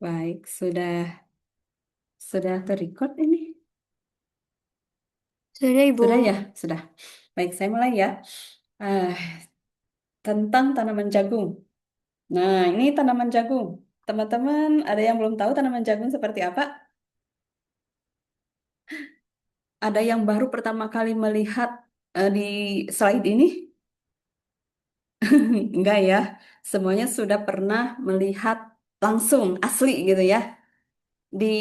Baik, sudah terrecord ini. Sudah Ibu. Sudah ya, sudah. Baik, saya mulai ya. Ah, tentang tanaman jagung. Nah, ini tanaman jagung. Teman-teman, ada yang belum tahu tanaman jagung seperti apa? Ada yang baru pertama kali melihat di slide ini? Enggak ya. Semuanya sudah pernah melihat langsung, asli gitu ya. Di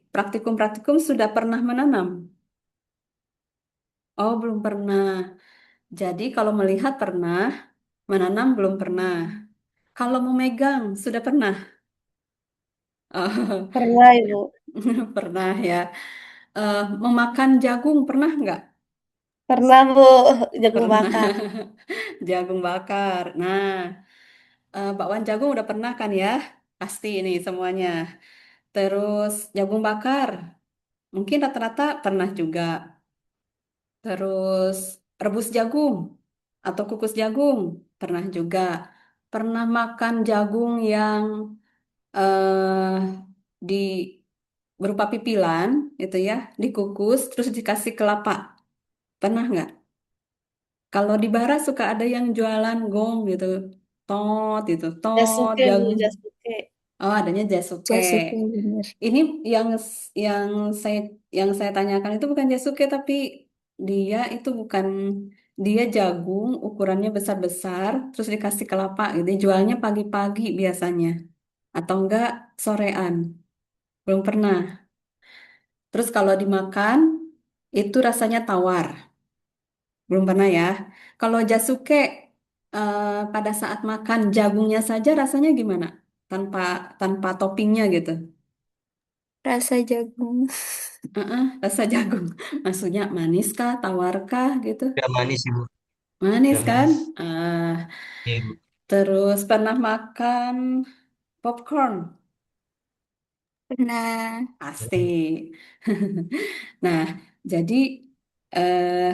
praktikum-praktikum sudah pernah menanam. Oh, belum pernah. Jadi kalau melihat pernah, menanam belum pernah. Kalau memegang sudah pernah. Oh, Pernah Ibu. pernah ya. Memakan jagung pernah nggak? Pernah Bu, jagung Pernah. bakar. Jagung bakar. Nah, bakwan jagung udah pernah kan ya? Pasti ini semuanya. Terus jagung bakar. Mungkin rata-rata pernah juga. Terus rebus jagung atau kukus jagung. Pernah juga. Pernah makan jagung yang eh di berupa pipilan itu ya, dikukus terus dikasih kelapa. Pernah nggak? Kalau di barat suka ada yang jualan gong gitu, tot itu, tot Jasuke Bu, jagung. jasuke. Oh, adanya jasuke. Jasuke bener. Ini yang yang saya yang saya tanyakan itu bukan jasuke tapi dia itu bukan dia jagung ukurannya besar-besar terus dikasih kelapa gitu. Jualnya pagi-pagi biasanya atau enggak sorean. Belum pernah. Terus kalau dimakan itu rasanya tawar. Belum pernah ya. Kalau jasuke pada saat makan jagungnya saja rasanya gimana? Tanpa tanpa toppingnya gitu. Rasa jagung. Rasa jagung. Maksudnya manis kah, tawar kah gitu? Udah manis Ibu, Manis udah kan? manis. Iya Ibu. Terus pernah makan popcorn? Pernah. Pasti. Nah, jadi eh,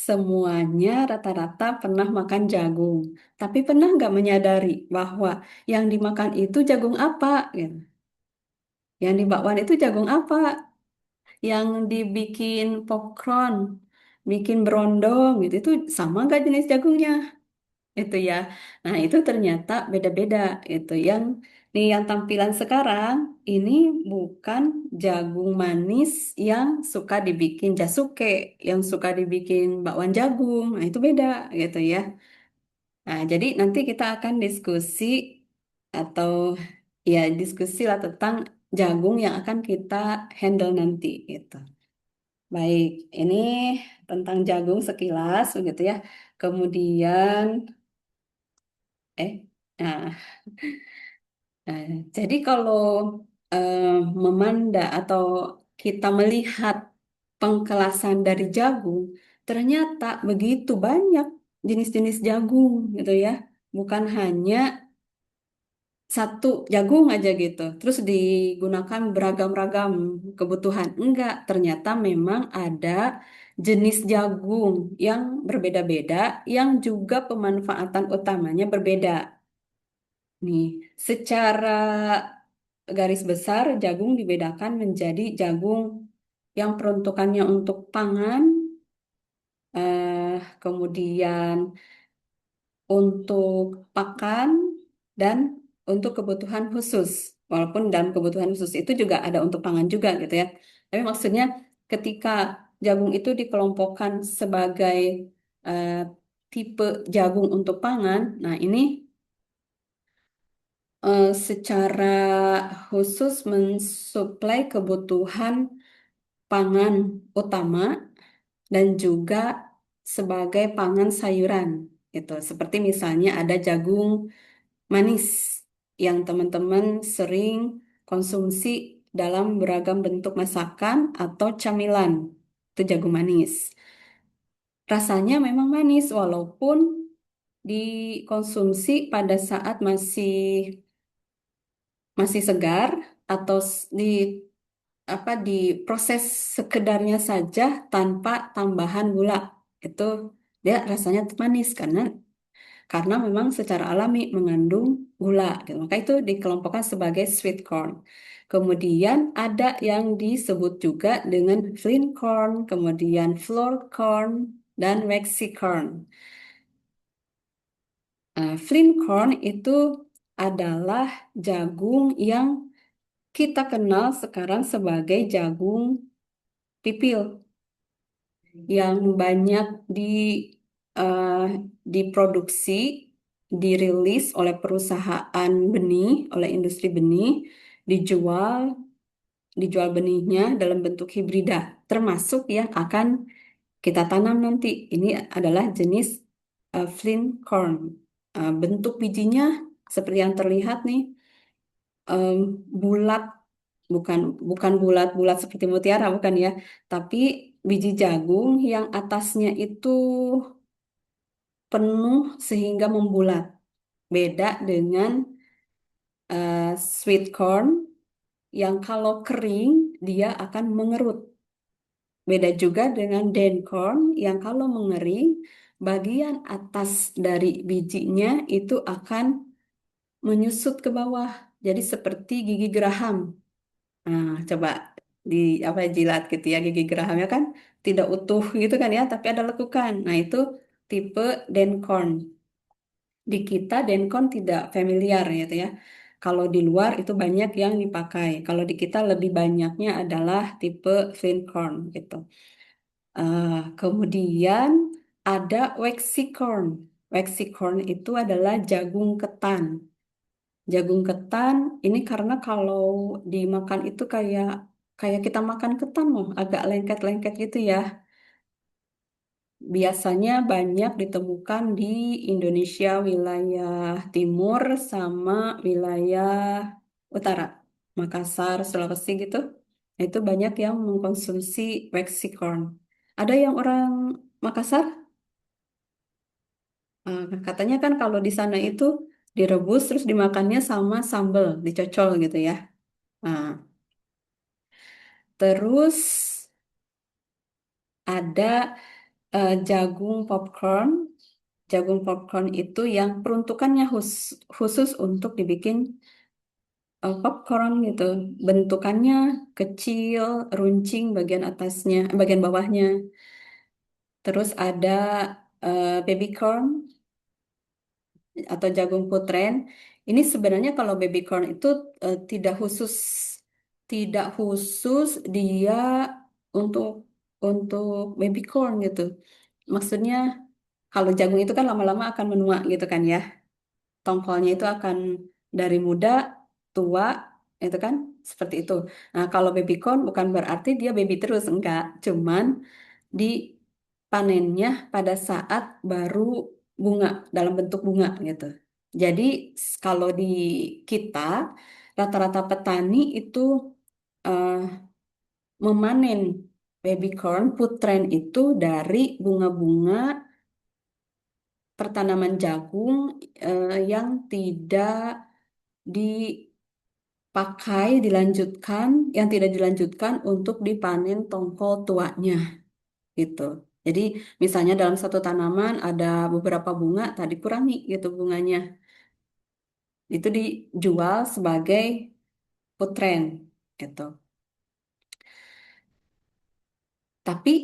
semuanya rata-rata pernah makan jagung. Tapi pernah nggak menyadari bahwa yang dimakan itu jagung apa? Gitu. Yang di bakwan itu jagung apa? Yang dibikin popcorn, bikin berondong gitu, itu sama nggak jenis jagungnya? Itu ya. Nah, itu ternyata beda-beda itu. Yang tampilan sekarang ini bukan jagung manis yang suka dibikin jasuke, yang suka dibikin bakwan jagung. Nah, itu beda gitu ya. Nah, jadi nanti kita akan diskusi atau ya diskusi lah tentang jagung yang akan kita handle nanti gitu. Baik, ini tentang jagung sekilas begitu ya. Kemudian nah, nah, jadi kalau eh, memandang atau kita melihat pengkelasan dari jagung, ternyata begitu banyak jenis-jenis jagung gitu ya. Bukan hanya satu jagung aja gitu, terus digunakan beragam-ragam kebutuhan. Enggak, ternyata memang ada jenis jagung yang berbeda-beda, yang juga pemanfaatan utamanya berbeda. Nih, secara garis besar jagung dibedakan menjadi jagung yang peruntukannya untuk pangan, kemudian untuk pakan dan untuk kebutuhan khusus. Walaupun dalam kebutuhan khusus itu juga ada untuk pangan juga gitu ya. Tapi maksudnya ketika jagung itu dikelompokkan sebagai eh, tipe jagung untuk pangan, nah ini secara khusus mensuplai kebutuhan pangan utama dan juga sebagai pangan sayuran gitu. Seperti misalnya ada jagung manis yang teman-teman sering konsumsi dalam beragam bentuk masakan atau camilan. Itu jagung manis. Rasanya memang manis walaupun dikonsumsi pada saat masih masih segar atau diproses sekedarnya saja tanpa tambahan gula. Itu dia rasanya manis karena memang secara alami mengandung gula, gitu. Maka itu dikelompokkan sebagai sweet corn. Kemudian ada yang disebut juga dengan flint corn, kemudian flour corn, dan waxy corn. Flint corn itu adalah jagung yang kita kenal sekarang sebagai jagung pipil yang banyak eh, diproduksi, dirilis oleh perusahaan benih, oleh industri benih, dijual, dijual benihnya dalam bentuk hibrida, termasuk yang akan kita tanam nanti. Ini adalah jenis flint corn. Bentuk bijinya seperti yang terlihat nih, em, bulat, bukan bukan bulat-bulat seperti mutiara, bukan ya, tapi biji jagung yang atasnya itu penuh sehingga membulat. Beda dengan sweet corn yang kalau kering dia akan mengerut. Beda juga dengan dankcorn yang kalau mengering bagian atas dari bijinya itu akan menyusut ke bawah. Jadi seperti gigi geraham. Nah, coba di apa jilat gitu ya, gigi gerahamnya kan tidak utuh gitu kan ya, tapi ada lekukan. Nah, itu tipe Dencon. Di kita Dencon tidak familiar gitu ya. Kalau di luar itu banyak yang dipakai. Kalau di kita lebih banyaknya adalah tipe Corn gitu. Kemudian ada waxy corn. Waxy corn itu adalah jagung ketan. Jagung ketan ini karena kalau dimakan itu kayak kayak kita makan ketan loh, agak lengket-lengket gitu ya. Biasanya banyak ditemukan di Indonesia wilayah timur sama wilayah utara, Makassar, Sulawesi gitu. Itu banyak yang mengkonsumsi waxy corn. Ada yang orang Makassar, katanya kan kalau di sana itu direbus terus dimakannya sama sambal, dicocol gitu ya. Nah, terus ada jagung popcorn. Jagung popcorn itu yang peruntukannya khusus untuk dibikin popcorn gitu. Bentukannya kecil, runcing bagian atasnya, bagian bawahnya. Terus ada baby corn atau jagung putren. Ini sebenarnya kalau baby corn itu tidak khusus dia untuk baby corn gitu. Maksudnya kalau jagung itu kan lama-lama akan menua gitu kan ya. Tongkolnya itu akan dari muda tua itu kan seperti itu. Nah, kalau baby corn bukan berarti dia baby terus enggak, cuman dipanennya pada saat baru bunga dalam bentuk bunga gitu. Jadi kalau di kita rata-rata petani itu eh, memanen baby corn putren itu dari bunga-bunga pertanaman jagung yang tidak yang tidak dilanjutkan untuk dipanen tongkol tuanya gitu. Jadi misalnya dalam satu tanaman ada beberapa bunga, tadi kurangi gitu bunganya. Itu dijual sebagai putren gitu. Tapi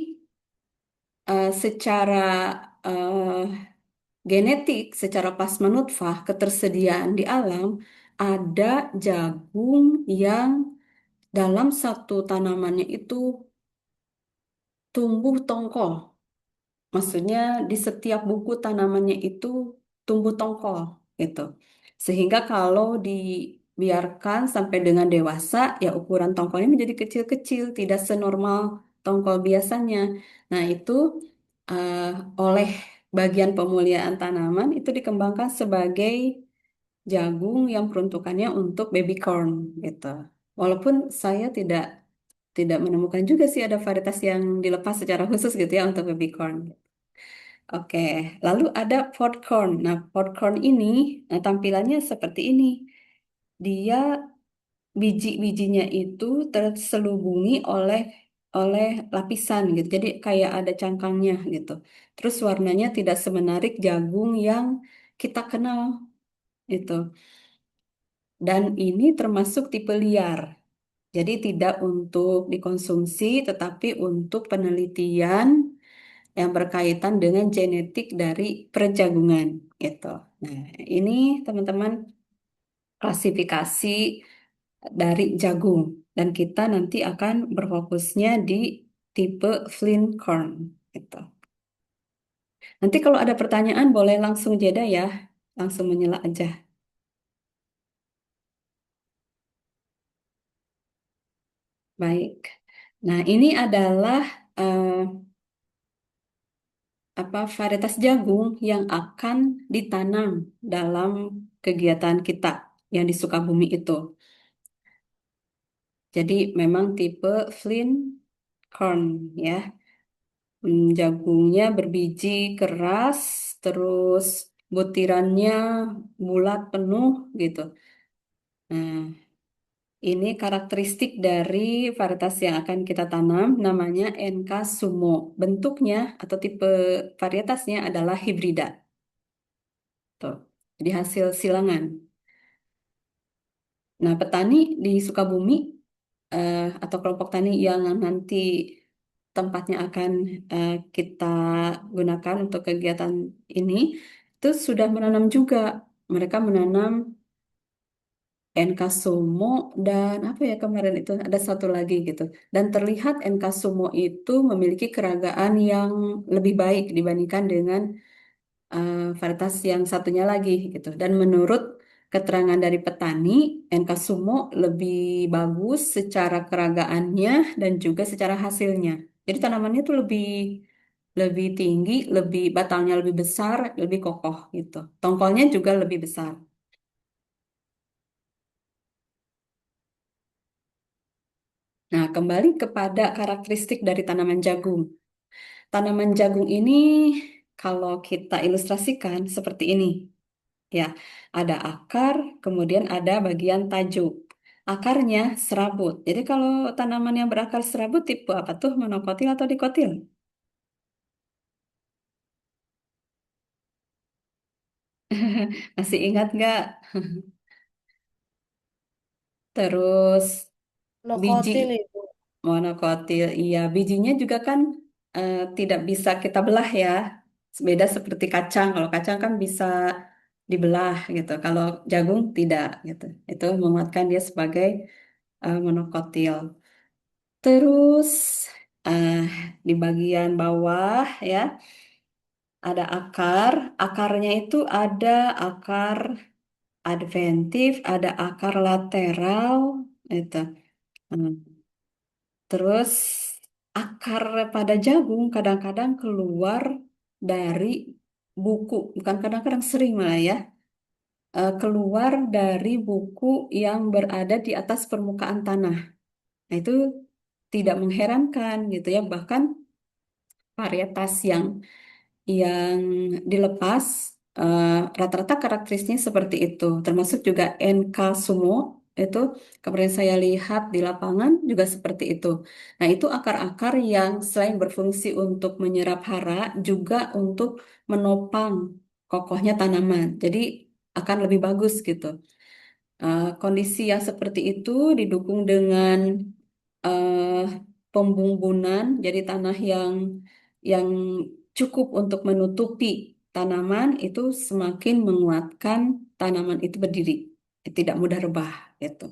secara eh, genetik, secara plasma nutfah, ketersediaan di alam, ada jagung yang dalam satu tanamannya itu tumbuh tongkol. Maksudnya di setiap buku tanamannya itu tumbuh tongkol gitu. Sehingga kalau dibiarkan sampai dengan dewasa, ya ukuran tongkolnya menjadi kecil-kecil, tidak senormal tongkol biasanya. Nah, itu eh, oleh bagian pemuliaan tanaman itu dikembangkan sebagai jagung yang peruntukannya untuk baby corn gitu. Walaupun saya tidak menemukan juga sih ada varietas yang dilepas secara khusus gitu ya untuk baby corn. Oke, lalu ada popcorn. Nah, popcorn ini tampilannya seperti ini. Dia biji-bijinya itu terselubungi oleh oleh lapisan gitu. Jadi kayak ada cangkangnya gitu. Terus warnanya tidak semenarik jagung yang kita kenal itu. Dan ini termasuk tipe liar. Jadi tidak untuk dikonsumsi, tetapi untuk penelitian yang berkaitan dengan genetik dari perjagungan gitu. Nah, ini teman-teman klasifikasi dari jagung dan kita nanti akan berfokusnya di tipe flint corn gitu. Nanti kalau ada pertanyaan boleh langsung jeda ya, langsung menyela aja. Baik. Nah, ini adalah eh, apa varietas jagung yang akan ditanam dalam kegiatan kita yang di Sukabumi itu. Jadi memang tipe flint corn ya. Jagungnya berbiji keras, terus butirannya bulat penuh gitu. Nah, ini karakteristik dari varietas yang akan kita tanam, namanya NK Sumo. Bentuknya atau tipe varietasnya adalah hibrida. Tuh. Jadi hasil silangan. Nah, petani di Sukabumi atau kelompok tani yang nanti tempatnya akan kita gunakan untuk kegiatan ini, itu sudah menanam juga. Mereka menanam NK Sumo dan apa ya kemarin itu ada satu lagi gitu. Dan terlihat NK Sumo itu memiliki keragaan yang lebih baik dibandingkan dengan varietas yang satunya lagi gitu. Dan menurut keterangan dari petani, NK Sumo lebih bagus secara keragaannya dan juga secara hasilnya. Jadi tanamannya tuh lebih lebih tinggi, lebih batangnya lebih besar, lebih kokoh gitu. Tongkolnya juga lebih besar. Nah, kembali kepada karakteristik dari tanaman jagung. Tanaman jagung ini kalau kita ilustrasikan seperti ini. Ya, ada akar, kemudian ada bagian tajuk. Akarnya serabut. Jadi kalau tanaman yang berakar serabut tipe apa tuh? Monokotil atau dikotil? Masih ingat nggak? Terus biji Lokotil itu. monokotil. Iya, bijinya juga kan tidak bisa kita belah ya. Beda seperti kacang. Kalau kacang kan bisa dibelah gitu. Kalau jagung tidak gitu. Itu menguatkan dia sebagai monokotil. Terus eh, di bagian bawah ya ada akar. Akarnya itu ada akar adventif, ada akar lateral, itu. Hmm. Terus akar pada jagung kadang-kadang keluar dari buku, bukan kadang-kadang sering malah ya, keluar dari buku yang berada di atas permukaan tanah. Nah itu tidak mengherankan gitu ya, bahkan varietas yang dilepas rata-rata karakteristiknya seperti itu, termasuk juga NK Sumo itu kemarin saya lihat di lapangan juga seperti itu. Nah, itu akar-akar yang selain berfungsi untuk menyerap hara juga untuk menopang kokohnya tanaman. Jadi akan lebih bagus gitu. Kondisi yang seperti itu didukung dengan eh, pembumbunan, jadi tanah yang cukup untuk menutupi tanaman itu semakin menguatkan tanaman itu berdiri, tidak mudah rebah gitu.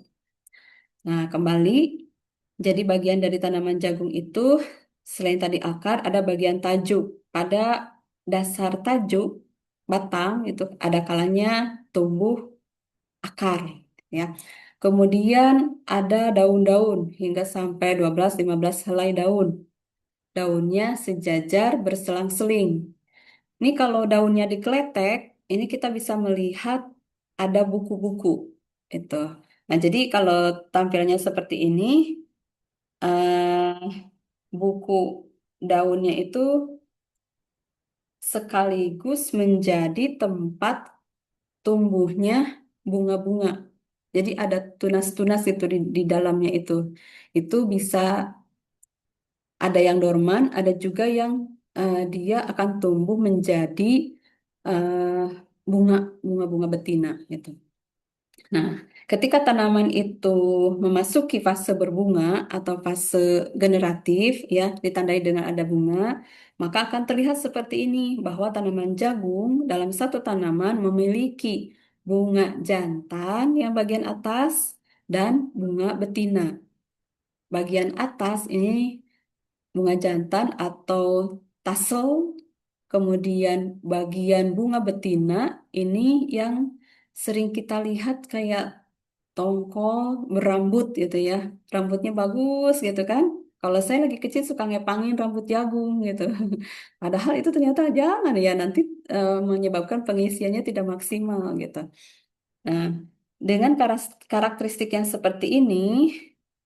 Nah, kembali jadi bagian dari tanaman jagung itu selain tadi akar ada bagian tajuk. Pada dasar tajuk batang itu ada kalanya tumbuh akar ya. Kemudian ada daun-daun hingga sampai 12-15 helai daun. Daunnya sejajar berselang-seling. Ini kalau daunnya dikeletek, ini kita bisa melihat ada buku-buku itu. Nah, jadi kalau tampilnya seperti ini, buku daunnya itu sekaligus menjadi tempat tumbuhnya bunga-bunga. Jadi ada tunas-tunas itu di dalamnya itu. Itu bisa ada yang dorman, ada juga yang dia akan tumbuh menjadi bunga-bunga betina gitu. Nah, ketika tanaman itu memasuki fase berbunga atau fase generatif, ya, ditandai dengan ada bunga, maka akan terlihat seperti ini, bahwa tanaman jagung dalam satu tanaman memiliki bunga jantan yang bagian atas dan bunga betina. Bagian atas ini bunga jantan atau tassel, kemudian bagian bunga betina ini yang sering kita lihat kayak tongkol berambut gitu ya. Rambutnya bagus gitu kan. Kalau saya lagi kecil suka ngepangin rambut jagung gitu. Padahal itu ternyata jangan ya, nanti menyebabkan pengisiannya tidak maksimal gitu. Nah, dengan karakteristik yang seperti ini,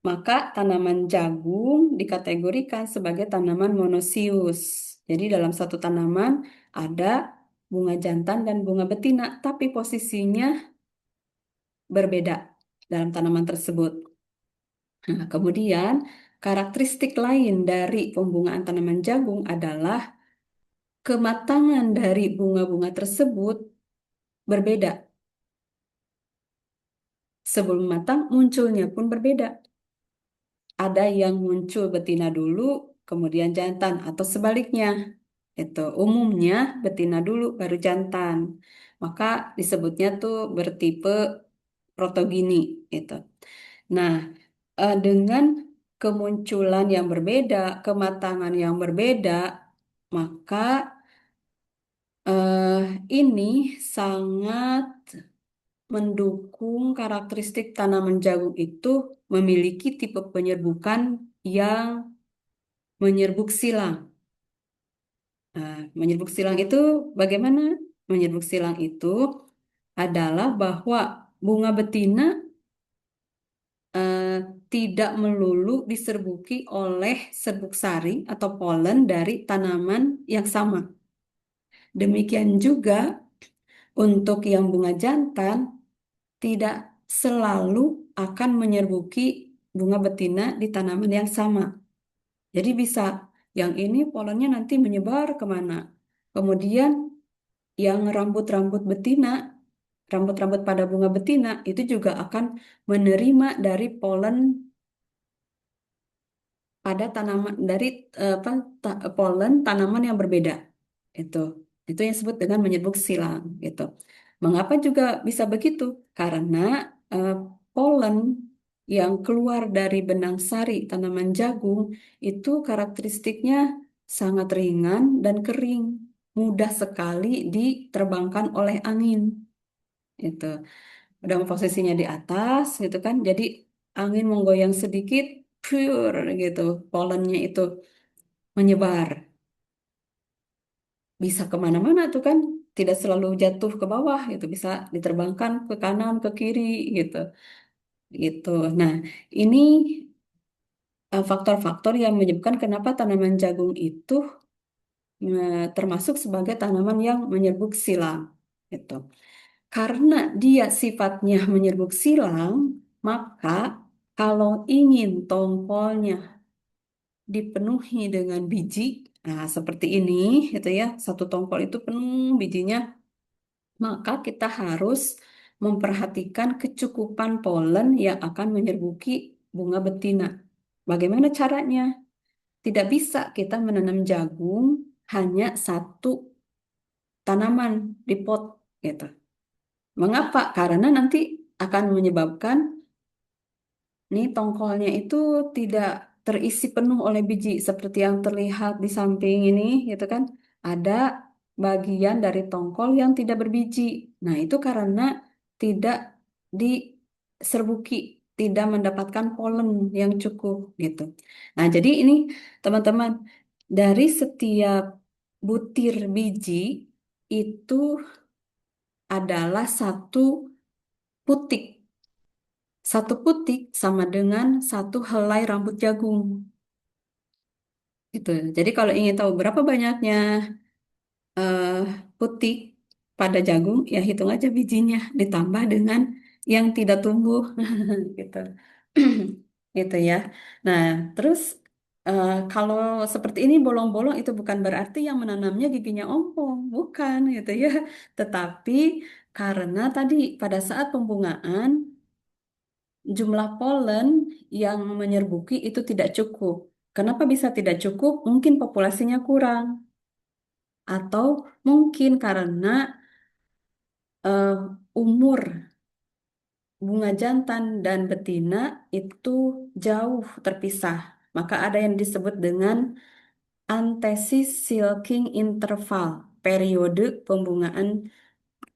maka tanaman jagung dikategorikan sebagai tanaman monosius. Jadi dalam satu tanaman ada bunga jantan dan bunga betina, tapi posisinya berbeda dalam tanaman tersebut. Nah, kemudian karakteristik lain dari pembungaan tanaman jagung adalah kematangan dari bunga-bunga tersebut berbeda. Sebelum matang, munculnya pun berbeda. Ada yang muncul betina dulu, kemudian jantan, atau sebaliknya. Itu umumnya betina dulu, baru jantan. Maka disebutnya tuh bertipe protogini. Gitu. Nah, dengan kemunculan yang berbeda, kematangan yang berbeda, maka ini sangat mendukung karakteristik tanaman jagung itu memiliki tipe penyerbukan yang menyerbuk silang. Nah, menyerbuk silang itu bagaimana? Menyerbuk silang itu adalah bahwa bunga betina eh, tidak melulu diserbuki oleh serbuk sari atau polen dari tanaman yang sama. Demikian juga untuk yang bunga jantan tidak selalu akan menyerbuki bunga betina di tanaman yang sama. Jadi bisa yang ini polennya nanti menyebar kemana. Kemudian yang rambut-rambut betina, rambut-rambut pada bunga betina itu juga akan menerima dari polen pada tanaman dari apa polen tanaman yang berbeda. Itu itu yang disebut dengan menyerbuck silang gitu. Mengapa juga bisa begitu? Karena eh, polen yang keluar dari benang sari tanaman jagung itu karakteristiknya sangat ringan dan kering, mudah sekali diterbangkan oleh angin. Itu udah posisinya di atas gitu kan, jadi angin menggoyang sedikit, pure gitu, polennya itu menyebar, bisa kemana-mana tuh kan, tidak selalu jatuh ke bawah gitu, bisa diterbangkan ke kanan ke kiri gitu gitu. Nah, ini faktor-faktor yang menyebabkan kenapa tanaman jagung itu termasuk sebagai tanaman yang menyerbuk silang gitu. Karena dia sifatnya menyerbuk silang, maka kalau ingin tongkolnya dipenuhi dengan biji, nah seperti ini, gitu ya, satu tongkol itu penuh bijinya, maka kita harus memperhatikan kecukupan polen yang akan menyerbuki bunga betina. Bagaimana caranya? Tidak bisa kita menanam jagung hanya satu tanaman di pot, gitu. Mengapa? Karena nanti akan menyebabkan nih tongkolnya itu tidak terisi penuh oleh biji seperti yang terlihat di samping ini, gitu kan? Ada bagian dari tongkol yang tidak berbiji. Nah, itu karena tidak diserbuki, tidak mendapatkan polen yang cukup, gitu. Nah, jadi ini teman-teman, dari setiap butir biji itu adalah satu putik. Satu putik sama dengan satu helai rambut jagung. Gitu. Jadi kalau ingin tahu berapa banyaknya eh, putik pada jagung, ya hitung aja bijinya ditambah dengan yang tidak tumbuh. Gitu. Gitu ya. Nah, terus kalau seperti ini bolong-bolong itu bukan berarti yang menanamnya giginya ompong. bukan gitu ya. Tetapi karena tadi pada saat pembungaan jumlah polen yang menyerbuki itu tidak cukup. Kenapa bisa tidak cukup? Mungkin populasinya kurang atau mungkin karena eh, umur bunga jantan dan betina itu jauh terpisah. Maka ada yang disebut dengan antesis silking interval, periode pembungaan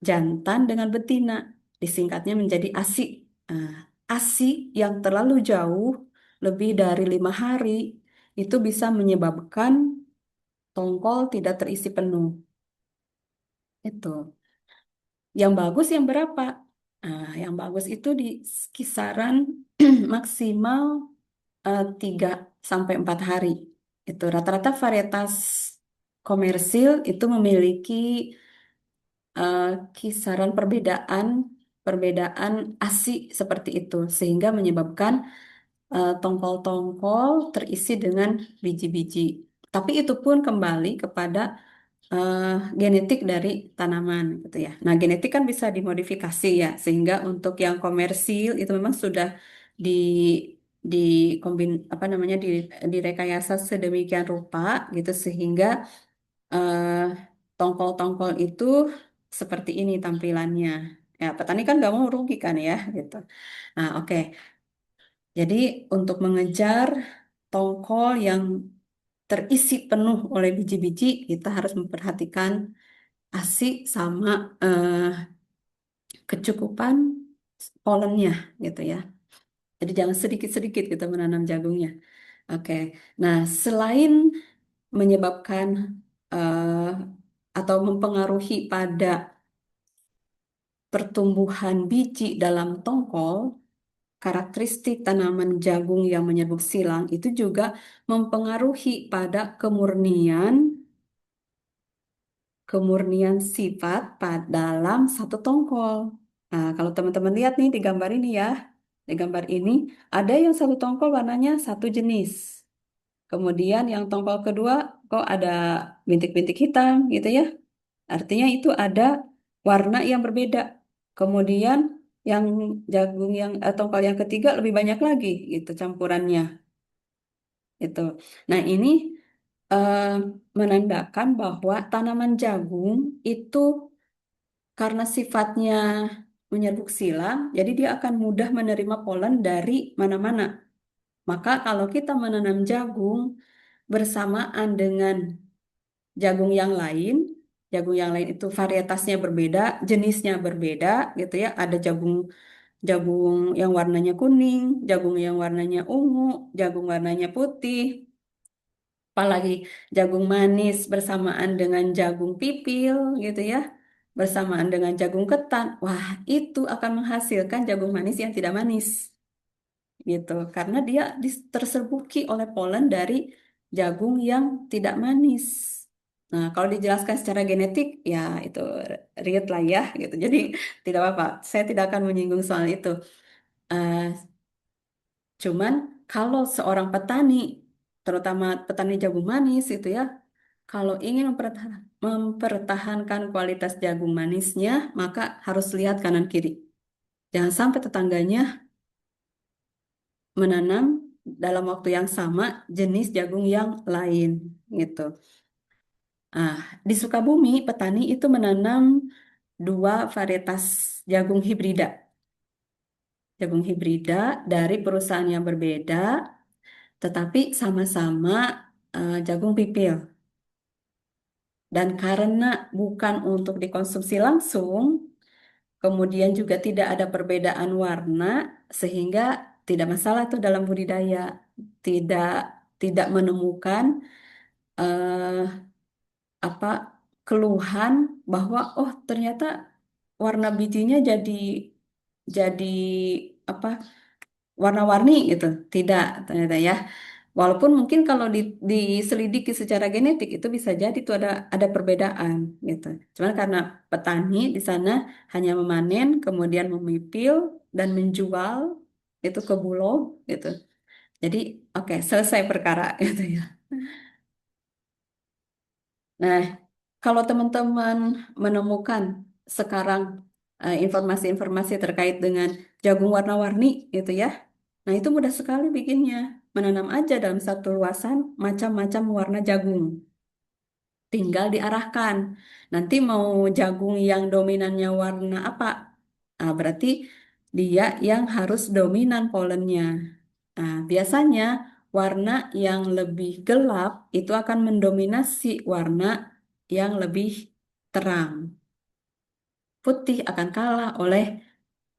jantan dengan betina. Disingkatnya menjadi ASI. Nah, ASI yang terlalu jauh, lebih dari 5 hari, itu bisa menyebabkan tongkol tidak terisi penuh. Itu. Yang bagus yang berapa? Nah, yang bagus itu di kisaran maksimal 3 sampai 4 hari. Itu rata-rata varietas komersil itu memiliki eh, kisaran perbedaan perbedaan ASI seperti itu sehingga menyebabkan tongkol-tongkol terisi dengan biji-biji. Tapi itu pun kembali kepada eh, genetik dari tanaman gitu ya. Nah, genetik kan bisa dimodifikasi ya, sehingga untuk yang komersil itu memang sudah di di apa namanya direkayasa sedemikian rupa gitu sehingga eh, tongkol-tongkol itu seperti ini tampilannya. Ya, petani kan nggak mau rugi kan ya gitu. Nah, oke. Jadi untuk mengejar tongkol yang terisi penuh oleh biji-biji, kita harus memperhatikan ASI sama kecukupan polennya gitu ya. Jadi jangan sedikit-sedikit kita menanam jagungnya. Oke. Nah, selain menyebabkan eh, atau mempengaruhi pada pertumbuhan biji dalam tongkol, karakteristik tanaman jagung yang menyerbuk silang itu juga mempengaruhi pada kemurnian sifat dalam satu tongkol. Nah, kalau teman-teman lihat nih di gambar ini ya, di gambar ini ada yang satu tongkol warnanya satu jenis. Kemudian yang tongkol kedua kok ada bintik-bintik hitam gitu ya. Artinya itu ada warna yang berbeda. Kemudian yang jagung yang tongkol yang ketiga lebih banyak lagi gitu campurannya itu. Nah, ini eh, menandakan bahwa tanaman jagung itu karena sifatnya menyerbuk silang, jadi dia akan mudah menerima polen dari mana-mana. Maka kalau kita menanam jagung bersamaan dengan jagung yang lain itu varietasnya berbeda, jenisnya berbeda gitu ya. Ada jagung jagung yang warnanya kuning, jagung yang warnanya ungu, jagung warnanya putih, apalagi jagung manis bersamaan dengan jagung pipil gitu ya, bersamaan dengan jagung ketan. Wah, itu akan menghasilkan jagung manis yang tidak manis gitu, karena dia terserbuki oleh polen dari jagung yang tidak manis. Nah, kalau dijelaskan secara genetik, ya itu real lah ya gitu. Jadi tidak apa-apa, saya tidak akan menyinggung soal itu. Eh, Cuman kalau seorang petani, terutama petani jagung manis itu ya, kalau ingin mempertahankan kualitas jagung manisnya, maka harus lihat kanan kiri. Jangan sampai tetangganya menanam dalam waktu yang sama jenis jagung yang lain gitu. Ah, di Sukabumi petani itu menanam 2 varietas jagung hibrida. Jagung hibrida dari perusahaan yang berbeda, tetapi sama-sama jagung pipil. Dan karena bukan untuk dikonsumsi langsung, kemudian juga tidak ada perbedaan warna, sehingga tidak masalah tuh dalam budidaya. Tidak tidak menemukan eh, apa keluhan bahwa oh ternyata warna bijinya jadi apa warna-warni gitu. Tidak ternyata ya. Walaupun mungkin kalau diselidiki secara genetik itu bisa jadi itu ada perbedaan gitu. Cuman karena petani di sana hanya memanen, kemudian memipil dan menjual itu ke Bulog gitu. Jadi oke, selesai perkara gitu ya. Nah, Kalau teman-teman menemukan sekarang informasi-informasi terkait dengan jagung warna-warni gitu ya. Nah, itu mudah sekali bikinnya. Menanam aja dalam satu luasan macam-macam warna jagung. Tinggal diarahkan. Nanti mau jagung yang dominannya warna apa? Nah, berarti dia yang harus dominan polennya. Nah, biasanya warna yang lebih gelap itu akan mendominasi warna yang lebih terang. Putih akan kalah oleh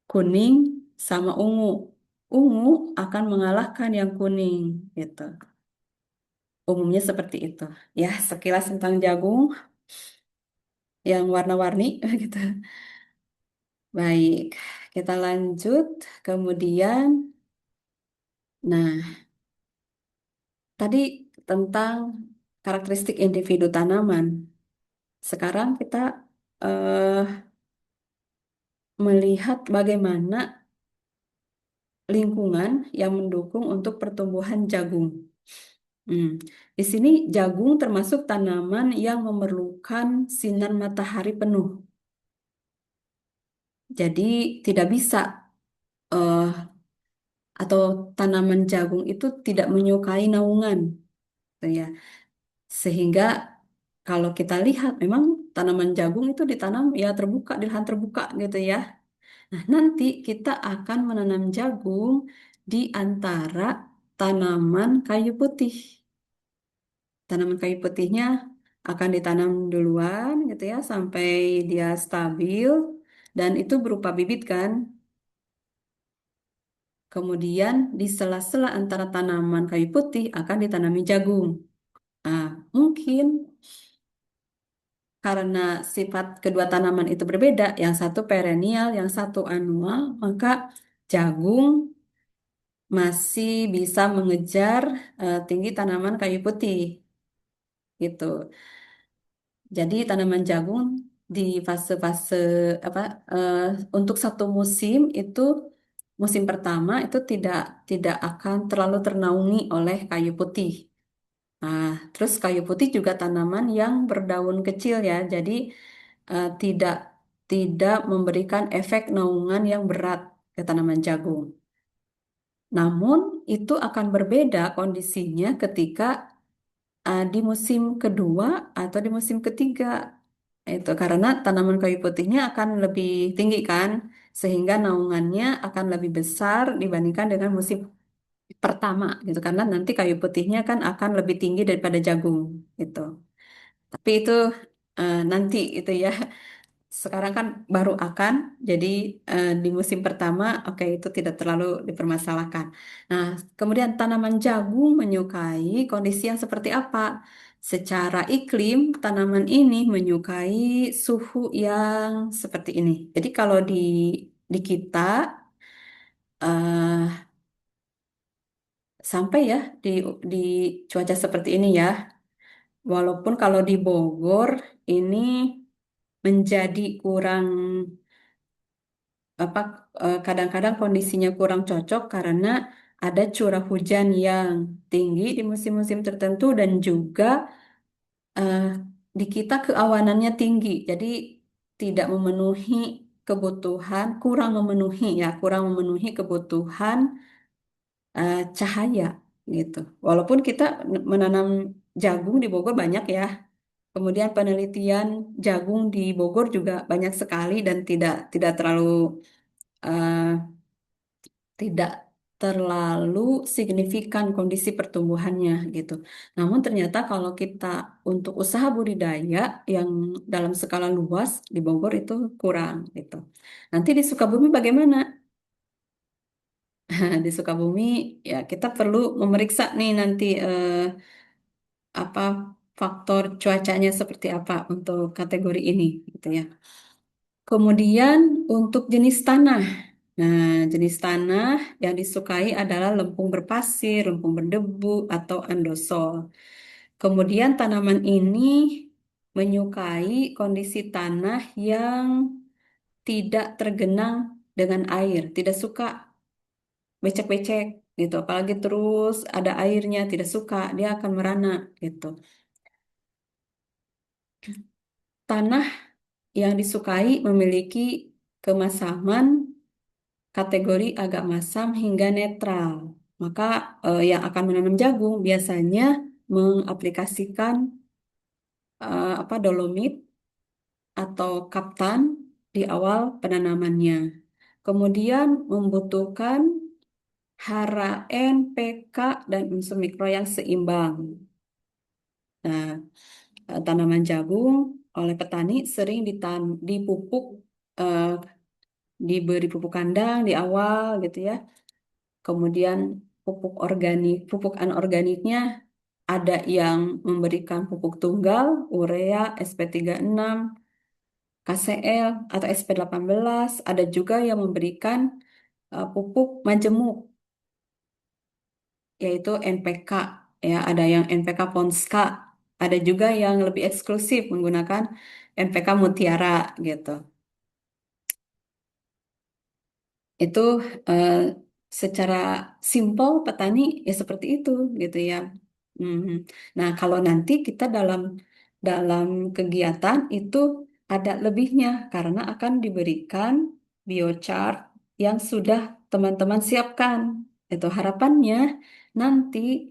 kuning sama ungu. Ungu akan mengalahkan yang kuning gitu. Umumnya seperti itu. Ya, sekilas tentang jagung yang warna-warni gitu. Baik, kita lanjut. Kemudian, nah, tadi tentang karakteristik individu tanaman. Sekarang kita eh, melihat bagaimana lingkungan yang mendukung untuk pertumbuhan jagung. Hmm. Di sini jagung termasuk tanaman yang memerlukan sinar matahari penuh. Jadi tidak bisa eh, atau tanaman jagung itu tidak menyukai naungan, gitu ya. Sehingga kalau kita lihat memang tanaman jagung itu ditanam ya terbuka di lahan terbuka gitu ya. Nah, nanti kita akan menanam jagung di antara tanaman kayu putih. Tanaman kayu putihnya akan ditanam duluan gitu ya sampai dia stabil dan itu berupa bibit kan. Kemudian di sela-sela antara tanaman kayu putih akan ditanami jagung. Nah, mungkin karena sifat kedua tanaman itu berbeda, yang satu perennial, yang satu annual, maka jagung masih bisa mengejar tinggi tanaman kayu putih gitu. Jadi tanaman jagung di fase-fase apa eh, untuk satu musim itu musim pertama itu tidak tidak akan terlalu ternaungi oleh kayu putih. Nah, terus kayu putih juga tanaman yang berdaun kecil ya. Jadi tidak tidak memberikan efek naungan yang berat ke tanaman jagung. Namun itu akan berbeda kondisinya ketika di musim kedua atau di musim ketiga. Itu karena tanaman kayu putihnya akan lebih tinggi kan, sehingga naungannya akan lebih besar dibandingkan dengan musim pertama gitu. Karena nanti kayu putihnya kan akan lebih tinggi daripada jagung gitu. Tapi itu nanti itu ya. Sekarang kan baru akan, jadi di musim pertama, oke itu tidak terlalu dipermasalahkan. Nah, kemudian tanaman jagung menyukai kondisi yang seperti apa? Secara iklim, tanaman ini menyukai suhu yang seperti ini. Jadi kalau di kita eh, sampai ya di cuaca seperti ini ya. Walaupun kalau di Bogor ini menjadi kurang apa kadang-kadang kondisinya kurang cocok karena ada curah hujan yang tinggi di musim-musim tertentu dan juga eh, di kita keawanannya tinggi. Jadi tidak memenuhi kebutuhan, kurang memenuhi kebutuhan cahaya gitu. Walaupun kita menanam jagung di Bogor banyak ya. Kemudian penelitian jagung di Bogor juga banyak sekali dan tidak terlalu eh, tidak terlalu signifikan kondisi pertumbuhannya gitu. Namun ternyata kalau kita untuk usaha budidaya yang dalam skala luas di Bogor itu kurang gitu. Nanti di Sukabumi bagaimana? Di Sukabumi ya kita perlu memeriksa nih nanti apa faktor cuacanya seperti apa untuk kategori ini gitu ya. Kemudian untuk jenis tanah. Nah, jenis tanah yang disukai adalah lempung berpasir, lempung berdebu, atau andosol. Kemudian tanaman ini menyukai kondisi tanah yang tidak tergenang dengan air, tidak suka becek-becek gitu. Apalagi terus ada airnya, tidak suka, dia akan merana gitu. tanah yang disukai memiliki kemasaman kategori agak masam hingga netral. Maka yang akan menanam jagung biasanya mengaplikasikan dolomit atau kaptan di awal penanamannya. Kemudian membutuhkan hara N, pK, dan unsur mikro yang seimbang. Nah, tanaman jagung oleh petani sering dipupuk, eh, diberi pupuk kandang di awal gitu ya. Kemudian pupuk organik, pupuk anorganiknya ada yang memberikan pupuk tunggal, urea, SP36, KCl atau SP18, ada juga yang memberikan pupuk majemuk yaitu NPK ya, ada yang NPK Ponska, ada juga yang lebih eksklusif menggunakan NPK Mutiara gitu. Itu eh, secara simpel petani ya seperti itu gitu ya. Mhm. Nah, kalau nanti kita dalam dalam kegiatan itu ada lebihnya karena akan diberikan biochart yang sudah teman-teman siapkan. Itu harapannya nanti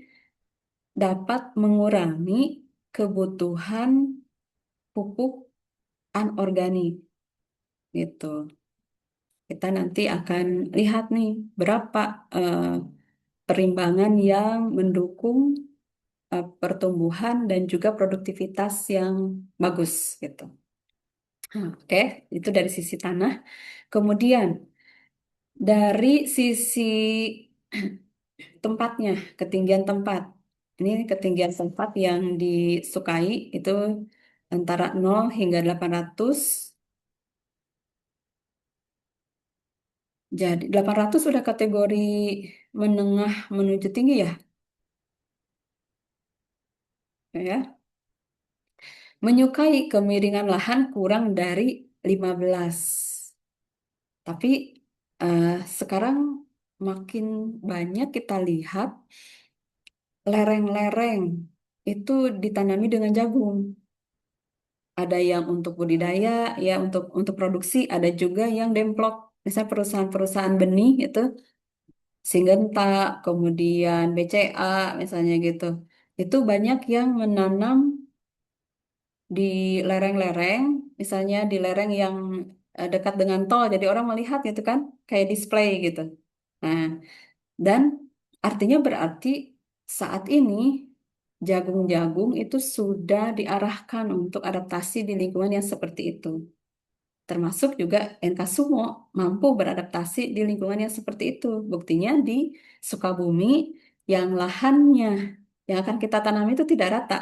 dapat mengurangi kebutuhan pupuk anorganik gitu. Kita nanti akan lihat nih berapa eh, perimbangan yang mendukung pertumbuhan dan juga produktivitas yang bagus gitu. Oke, itu dari sisi tanah. Kemudian dari sisi tempatnya, ketinggian tempat. Ini ketinggian tempat yang disukai itu antara 0 hingga 800. Jadi 800 sudah kategori menengah menuju tinggi ya, ya. Menyukai kemiringan lahan kurang dari 15. Tapi eh, sekarang makin banyak kita lihat lereng-lereng itu ditanami dengan jagung. Ada yang untuk budidaya, ya untuk produksi, ada juga yang demplok. Misalnya perusahaan-perusahaan benih itu Singgenta, kemudian BCA misalnya gitu. Itu banyak yang menanam di lereng-lereng, misalnya di lereng yang dekat dengan tol, jadi orang melihat gitu kan, kayak display gitu. Nah, dan artinya berarti saat ini jagung-jagung itu sudah diarahkan untuk adaptasi di lingkungan yang seperti itu. Termasuk juga NK Sumo mampu beradaptasi di lingkungan yang seperti itu. Buktinya di Sukabumi yang lahannya yang akan kita tanam itu tidak rata.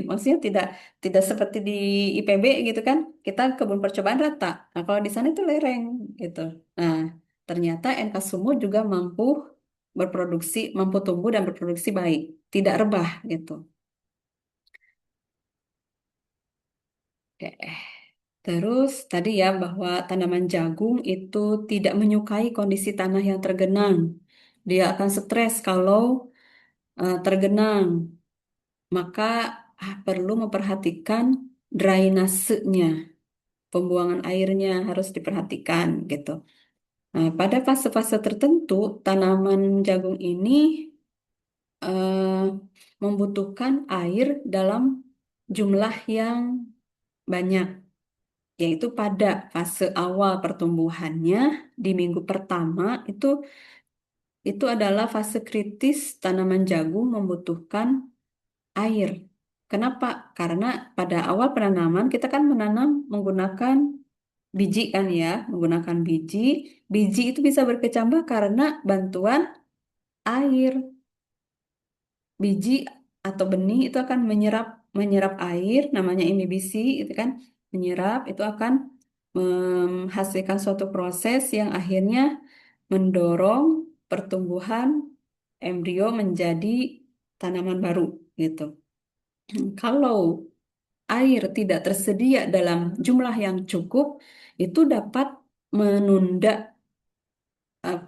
Maksudnya tidak tidak seperti di IPB gitu kan. Kita kebun percobaan rata. Nah, kalau di sana itu lereng gitu. Nah, ternyata NK Sumo juga mampu berproduksi, mampu tumbuh dan berproduksi baik, tidak rebah gitu. Oke. Terus tadi ya bahwa tanaman jagung itu tidak menyukai kondisi tanah yang tergenang. Dia akan stres kalau tergenang. Maka perlu memperhatikan drainasenya, pembuangan airnya harus diperhatikan gitu. Nah, pada fase-fase tertentu tanaman jagung ini eh, membutuhkan air dalam jumlah yang banyak, yaitu pada fase awal pertumbuhannya di minggu pertama itu adalah fase kritis tanaman jagung membutuhkan air. Kenapa? Karena pada awal penanaman kita kan menanam menggunakan biji kan ya, menggunakan biji. Biji itu bisa berkecambah karena bantuan air. Biji atau benih itu akan menyerap menyerap air, namanya imibisi, itu kan menyerap itu akan menghasilkan suatu proses yang akhirnya mendorong pertumbuhan embrio menjadi tanaman baru gitu. Kalau air tidak tersedia dalam jumlah yang cukup, itu dapat menunda eh,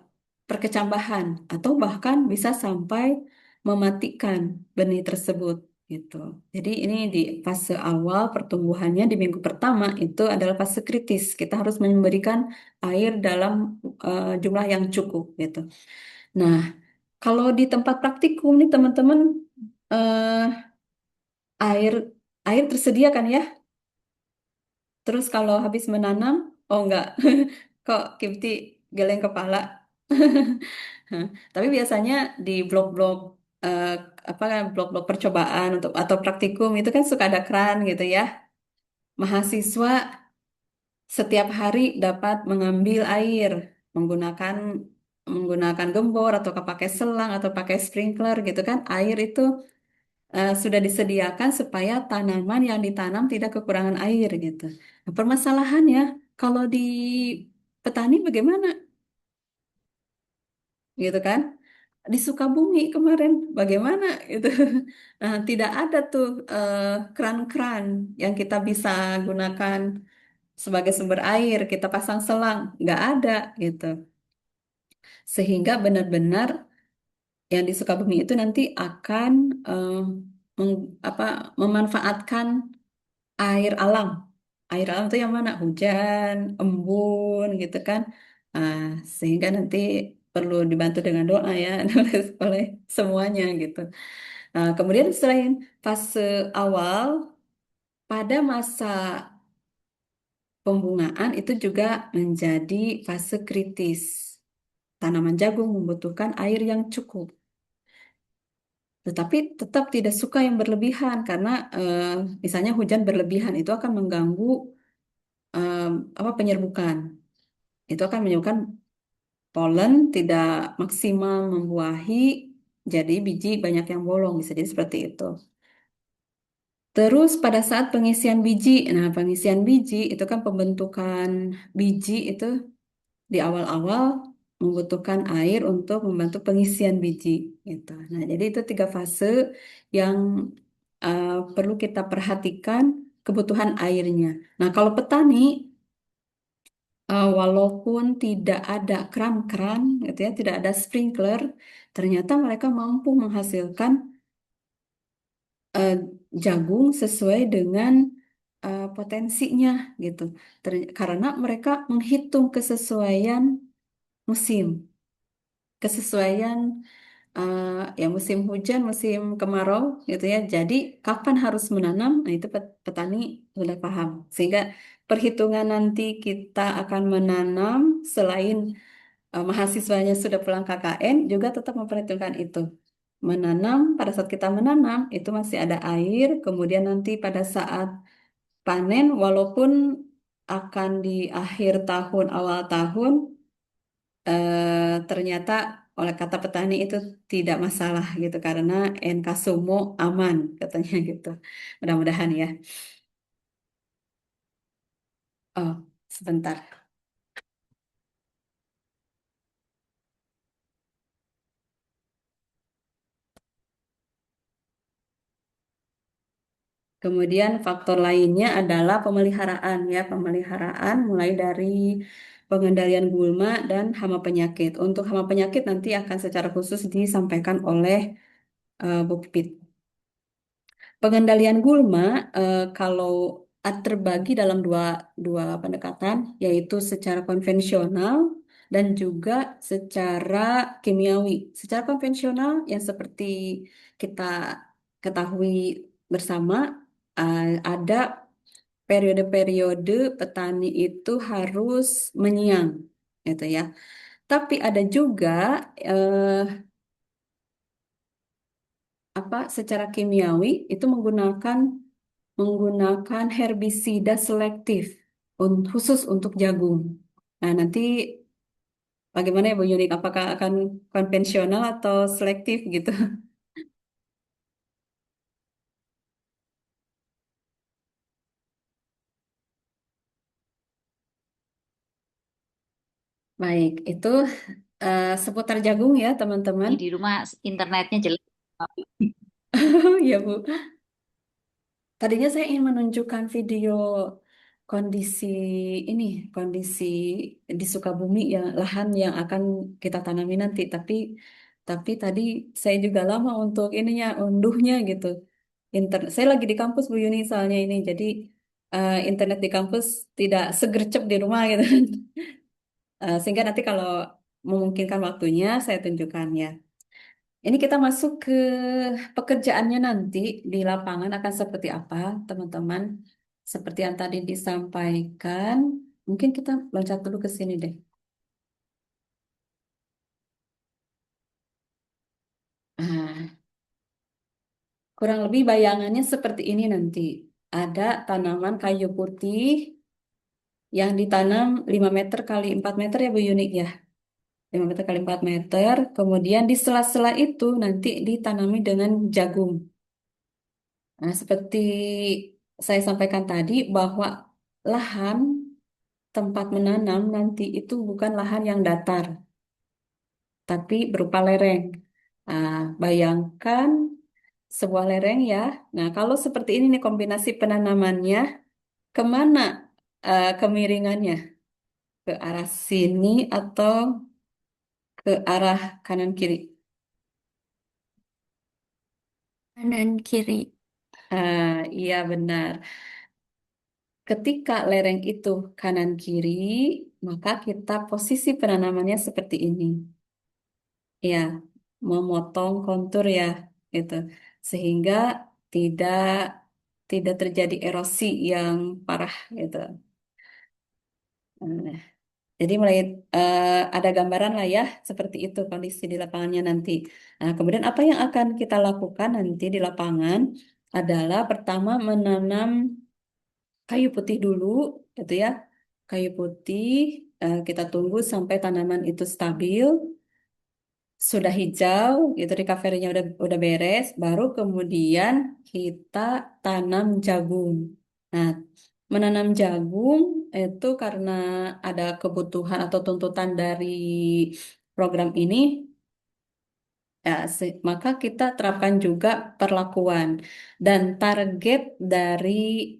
perkecambahan atau bahkan bisa sampai mematikan benih tersebut gitu. Jadi ini di fase awal pertumbuhannya di minggu pertama itu adalah fase kritis. Kita harus memberikan air dalam jumlah yang cukup gitu. Nah, kalau di tempat praktikum nih teman-teman, eh, air air tersedia kan ya? Terus kalau habis menanam, oh enggak, kok Kipti geleng kepala. Hah, tapi biasanya di blok-blok eh, apa blok-blok percobaan untuk atau praktikum itu kan suka ada keran gitu ya. Mahasiswa setiap hari dapat mengambil air menggunakan menggunakan gembor atau pakai selang atau pakai sprinkler gitu kan. Air itu sudah disediakan supaya tanaman yang ditanam tidak kekurangan air gitu. Nah, permasalahannya kalau di petani bagaimana gitu kan? Di Sukabumi kemarin bagaimana itu? Nah, tidak ada tuh eh, keran-keran yang kita bisa gunakan sebagai sumber air. Kita pasang selang, nggak ada gitu. Sehingga benar-benar yang di Sukabumi itu nanti akan apa, memanfaatkan air alam. Air alam itu yang mana? Hujan, embun, gitu kan. Ah, sehingga nanti perlu dibantu dengan doa ya oleh semuanya gitu. Kemudian selain fase awal, pada masa pembungaan itu juga menjadi fase kritis. Tanaman jagung membutuhkan air yang cukup. Tetapi tetap tidak suka yang berlebihan karena misalnya hujan berlebihan itu akan mengganggu eh, apa penyerbukan. Itu akan menyebabkan polen tidak maksimal membuahi, jadi biji banyak yang bolong, bisa jadi seperti itu. Terus pada saat pengisian biji, nah pengisian biji itu kan pembentukan biji itu di awal-awal membutuhkan air untuk membantu pengisian biji gitu. Nah, jadi itu tiga fase yang perlu kita perhatikan kebutuhan airnya. Nah, kalau petani walaupun tidak ada keran-keran gitu ya, tidak ada sprinkler, ternyata mereka mampu menghasilkan eh, jagung sesuai dengan potensinya gitu. Karena mereka menghitung kesesuaian musim, kesesuaian eh, ya musim hujan, musim kemarau gitu ya. Jadi kapan harus menanam, nah itu petani sudah paham. Sehingga perhitungan nanti kita akan menanam selain mahasiswanya sudah pulang KKN juga tetap memperhitungkan itu. Menanam, pada saat kita menanam itu masih ada air, kemudian nanti pada saat panen walaupun akan di akhir tahun, awal tahun, ternyata oleh kata petani itu tidak masalah gitu karena Nkasumo aman katanya gitu. Mudah-mudahan ya. Oh, sebentar. Kemudian faktor lainnya adalah pemeliharaan ya, pemeliharaan mulai dari pengendalian gulma dan hama penyakit. Untuk hama penyakit nanti akan secara khusus disampaikan oleh Bu Pipit. Pengendalian gulma kalau terbagi dalam dua dua pendekatan, yaitu secara konvensional dan juga secara kimiawi. Secara konvensional yang seperti kita ketahui bersama, ada periode-periode petani itu harus menyiang, gitu ya. Tapi ada juga eh, apa secara kimiawi itu menggunakan herbisida selektif khusus untuk jagung. Nah, nanti bagaimana ya Bu Yunik? Apakah akan konvensional atau selektif gitu? Baik, itu seputar jagung ya teman-teman. Di rumah internetnya jelek. Ya Bu. Tadinya saya ingin menunjukkan video kondisi ini, kondisi di Sukabumi ya, lahan yang akan kita tanami nanti. Tapi tadi saya juga lama untuk ininya, unduhnya gitu. internet. Saya lagi di kampus Bu Yuni soalnya ini, jadi internet di kampus tidak segercep di rumah gitu. Sehingga nanti kalau memungkinkan waktunya saya tunjukkan ya. Ini kita masuk ke pekerjaannya nanti di lapangan akan seperti apa, teman-teman. Seperti yang tadi disampaikan, mungkin kita loncat dulu ke sini deh. Ah, kurang lebih bayangannya seperti ini nanti. Ada tanaman kayu putih yang ditanam 5 meter kali 4 meter ya Bu Yuni ya. 5 meter kali 4 meter. Kemudian di sela-sela itu nanti ditanami dengan jagung. Nah, seperti saya sampaikan tadi bahwa lahan tempat menanam nanti itu bukan lahan yang datar, tapi berupa lereng. Nah, bayangkan sebuah lereng ya. Nah, kalau seperti ini nih kombinasi penanamannya, kemana kemiringannya? Ke arah sini atau ke arah kanan kiri? Kanan kiri. Iya benar. Ketika lereng itu kanan kiri, maka kita posisi penanamannya seperti ini. Ya, memotong kontur ya, gitu. Sehingga tidak tidak terjadi erosi yang parah gitu. Nah, jadi mulai ada gambaran lah ya, seperti itu kondisi di lapangannya nanti. Nah, kemudian apa yang akan kita lakukan nanti di lapangan adalah pertama menanam kayu putih dulu, gitu ya. Kayu putih, kita tunggu sampai tanaman itu stabil, sudah hijau, itu recovery-nya udah beres, baru kemudian kita tanam jagung. Nah, menanam jagung itu karena ada kebutuhan atau tuntutan dari program ini, ya, maka kita terapkan juga perlakuan dan target dari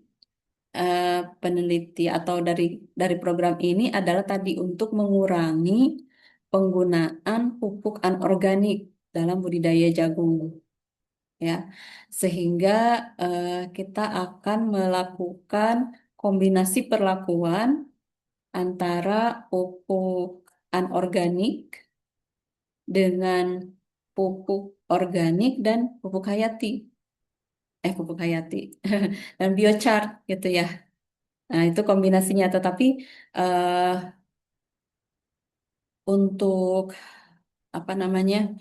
eh, peneliti atau dari program ini adalah tadi untuk mengurangi penggunaan pupuk anorganik dalam budidaya jagung ya. Sehingga kita akan melakukan kombinasi perlakuan antara pupuk anorganik dengan pupuk organik dan pupuk hayati. Pupuk hayati dan biochar gitu ya. Nah, itu kombinasinya. Tetapi eh, untuk apa namanya,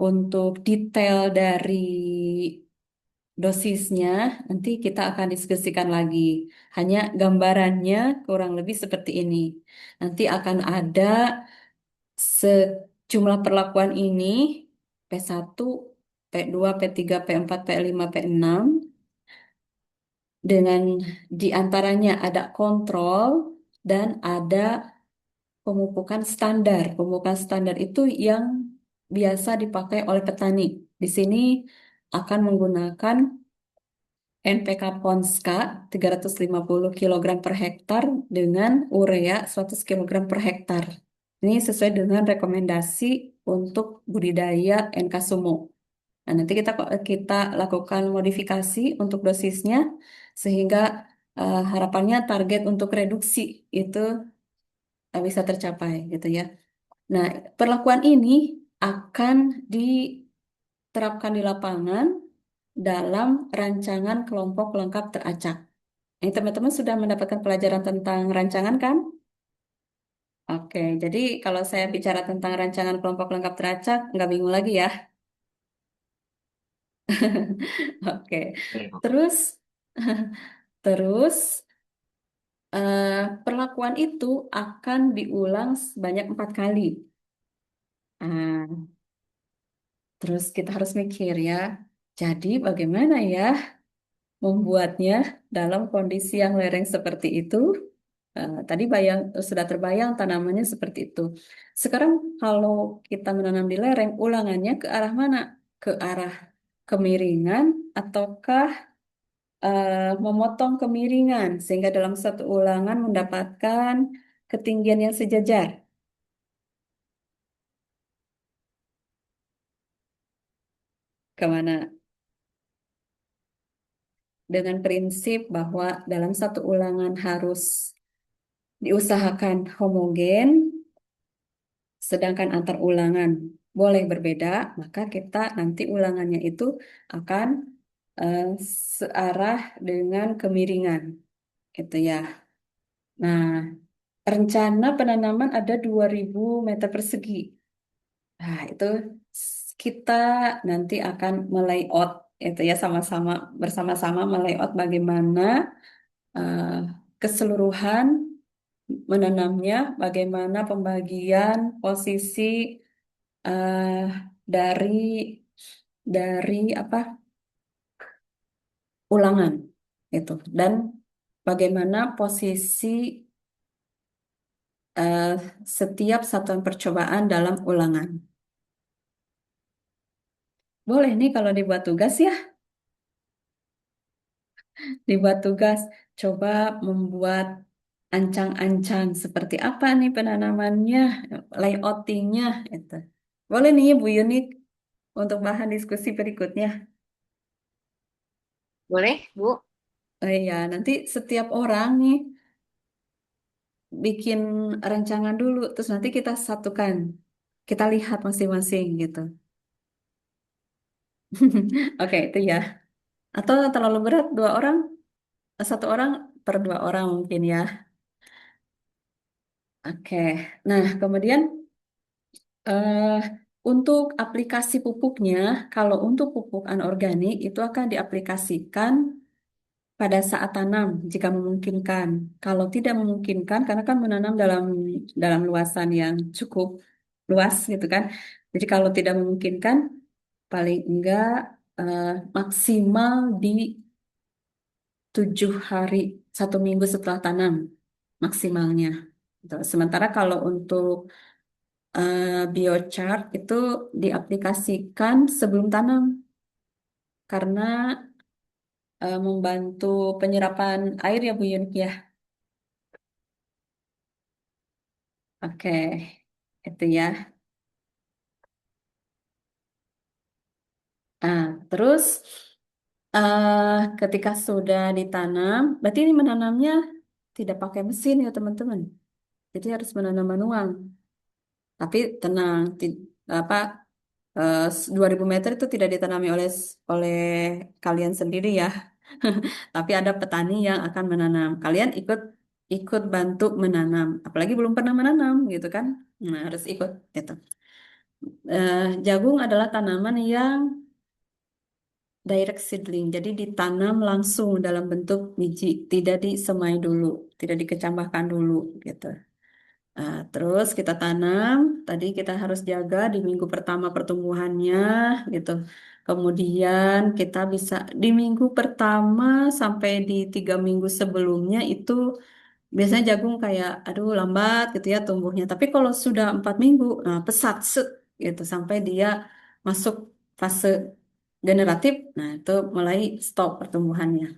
untuk detail dari dosisnya nanti kita akan diskusikan lagi. Hanya gambarannya kurang lebih seperti ini. Nanti akan ada sejumlah perlakuan ini P1, P2, P3, P4, P5, P6 dengan diantaranya ada kontrol dan ada pemupukan standar. Pemupukan standar itu yang biasa dipakai oleh petani. Di sini akan menggunakan NPK Ponska 350 kilogram per hektar dengan urea 100 kilogram per hektar. Ini sesuai dengan rekomendasi untuk budidaya NK Sumo. Nah, nanti kita lakukan modifikasi untuk dosisnya sehingga harapannya target untuk reduksi itu bisa tercapai gitu ya. Nah, perlakuan ini akan diterapkan di lapangan dalam rancangan kelompok lengkap teracak. Ini teman-teman sudah mendapatkan pelajaran tentang rancangan kan? Oke, jadi kalau saya bicara tentang rancangan kelompok lengkap teracak, nggak bingung lagi ya. Oke, terus terus perlakuan itu akan diulang sebanyak 4 kali. Ah, terus kita harus mikir ya. Jadi bagaimana ya membuatnya dalam kondisi yang lereng seperti itu? Tadi sudah terbayang tanamannya seperti itu. Sekarang kalau kita menanam di lereng, ulangannya ke arah mana? Ke arah kemiringan ataukah memotong kemiringan sehingga dalam satu ulangan mendapatkan ketinggian yang sejajar. Kemana? dengan prinsip bahwa dalam satu ulangan harus diusahakan homogen, sedangkan antar ulangan boleh berbeda, maka kita nanti ulangannya itu akan eh, searah dengan kemiringan, gitu ya. Nah, rencana penanaman ada 2000 meter persegi. Nah, itu kita nanti akan melayout itu ya sama-sama bersama-sama melayout bagaimana eh, keseluruhan menanamnya, bagaimana pembagian posisi eh, dari apa ulangan itu dan bagaimana posisi eh, setiap satuan percobaan dalam ulangan. Boleh nih kalau dibuat tugas ya, dibuat tugas. Coba membuat ancang-ancang seperti apa nih penanamannya, layoutingnya, itu. Boleh nih Bu Yuni untuk bahan diskusi berikutnya. Boleh, Bu? Ya, nanti setiap orang nih bikin rancangan dulu, terus nanti kita satukan, kita lihat masing-masing gitu. Oke, itu ya. Atau terlalu berat dua orang, satu orang per dua orang mungkin ya. Oke. Nah, kemudian eh, untuk aplikasi pupuknya, kalau untuk pupuk anorganik itu akan diaplikasikan pada saat tanam jika memungkinkan. Kalau tidak memungkinkan, karena kan menanam dalam dalam luasan yang cukup luas gitu kan. Jadi kalau tidak memungkinkan, paling enggak eh, maksimal di 7 hari, 1 minggu setelah tanam maksimalnya. Gitu. Sementara kalau untuk biochar itu diaplikasikan sebelum tanam karena membantu penyerapan air ya Bu Yun ya. Oke, itu ya. Nah, terus ketika sudah ditanam, berarti ini menanamnya tidak pakai mesin ya teman-teman. Jadi harus menanam manual. Tapi tenang, apa 2000 meter itu tidak ditanami oleh kalian sendiri ya. Tapi ada petani yang akan menanam. Kalian ikut ikut bantu menanam. Apalagi belum pernah menanam gitu kan. Nah, harus ikut gitu. Jagung adalah tanaman yang direct seedling. Jadi ditanam langsung dalam bentuk biji, tidak disemai dulu, tidak dikecambahkan dulu gitu. Terus kita tanam, tadi kita harus jaga di minggu pertama pertumbuhannya gitu. Kemudian kita bisa di minggu pertama sampai di 3 minggu sebelumnya itu biasanya jagung kayak aduh lambat gitu ya tumbuhnya. Tapi kalau sudah 4 minggu, nah pesat set gitu sampai dia masuk fase generatif, nah itu mulai stop pertumbuhannya.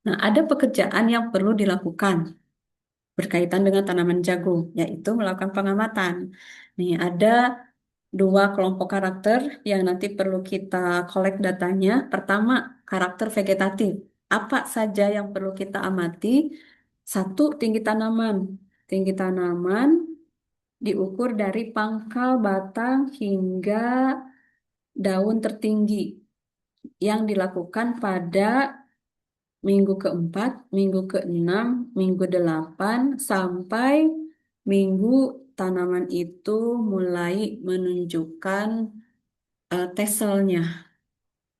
Nah ada pekerjaan yang perlu dilakukan berkaitan dengan tanaman jagung, yaitu melakukan pengamatan. Nih, ada 2 kelompok karakter yang nanti perlu kita kolek datanya. Pertama, karakter vegetatif. Apa saja yang perlu kita amati? Satu, tinggi tanaman. Tinggi tanaman diukur dari pangkal batang hingga daun tertinggi yang dilakukan pada minggu ke-4, minggu ke-6, minggu 8 sampai minggu tanaman itu mulai menunjukkan teselnya.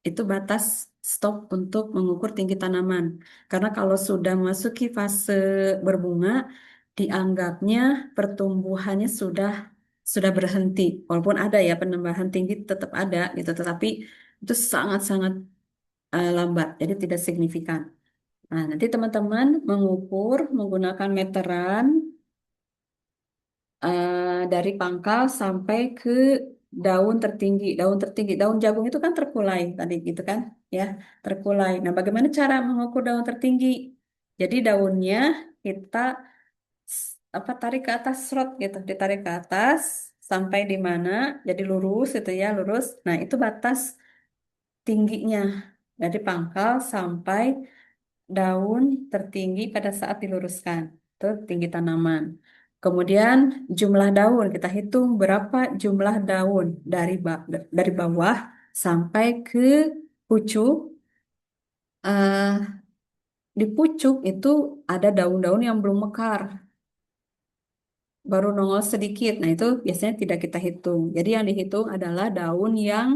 Itu batas stop untuk mengukur tinggi tanaman. Karena kalau sudah masuki fase berbunga, dianggapnya pertumbuhannya sudah berhenti. Walaupun ada ya penambahan tinggi tetap ada gitu, tetapi itu sangat-sangat lambat, jadi tidak signifikan. Nah, nanti teman-teman mengukur menggunakan meteran dari pangkal sampai ke daun tertinggi. Daun tertinggi, daun jagung itu kan terkulai tadi gitu kan, ya, terkulai. Nah, bagaimana cara mengukur daun tertinggi? Jadi daunnya kita tarik ke atas serot gitu, ditarik ke atas sampai di mana? Jadi lurus itu ya, lurus. Nah, itu batas tingginya. Dari pangkal sampai daun tertinggi pada saat diluruskan. Itu tinggi tanaman. Kemudian jumlah daun, kita hitung berapa jumlah daun dari bawah sampai ke pucuk. Eh, di pucuk itu ada daun-daun yang belum mekar, baru nongol sedikit. Nah, itu biasanya tidak kita hitung. Jadi yang dihitung adalah daun yang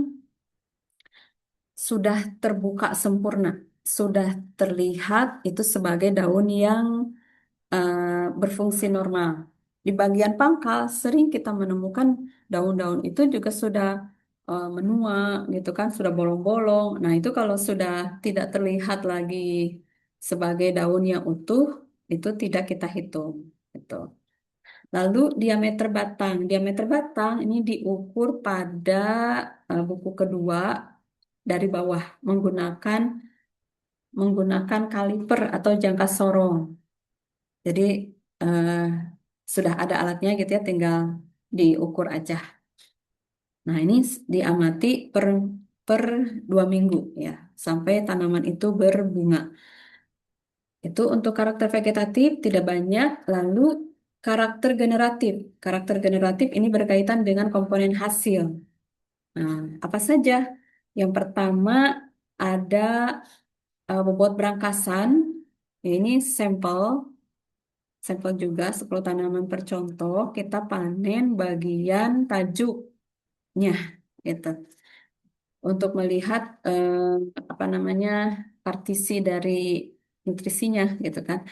sudah terbuka sempurna, sudah terlihat itu sebagai daun yang berfungsi normal. Di bagian pangkal sering kita menemukan daun-daun itu juga sudah menua gitu kan, sudah bolong-bolong. Nah, itu kalau sudah tidak terlihat lagi sebagai daun yang utuh, itu tidak kita hitung. Gitu. Lalu diameter batang ini diukur pada buku kedua dari bawah menggunakan kaliper atau jangka sorong. Jadi eh, sudah ada alatnya gitu ya, tinggal diukur aja. Nah, ini diamati per 2 minggu ya, sampai tanaman itu berbunga. Itu untuk karakter vegetatif tidak banyak. Lalu karakter generatif. Karakter generatif ini berkaitan dengan komponen hasil. Nah, apa saja? Yang pertama ada bobot berangkasan. Ini sampel. Sampel juga 10 tanaman per contoh, kita panen bagian tajuknya gitu. Untuk melihat apa namanya partisi dari nutrisinya gitu kan.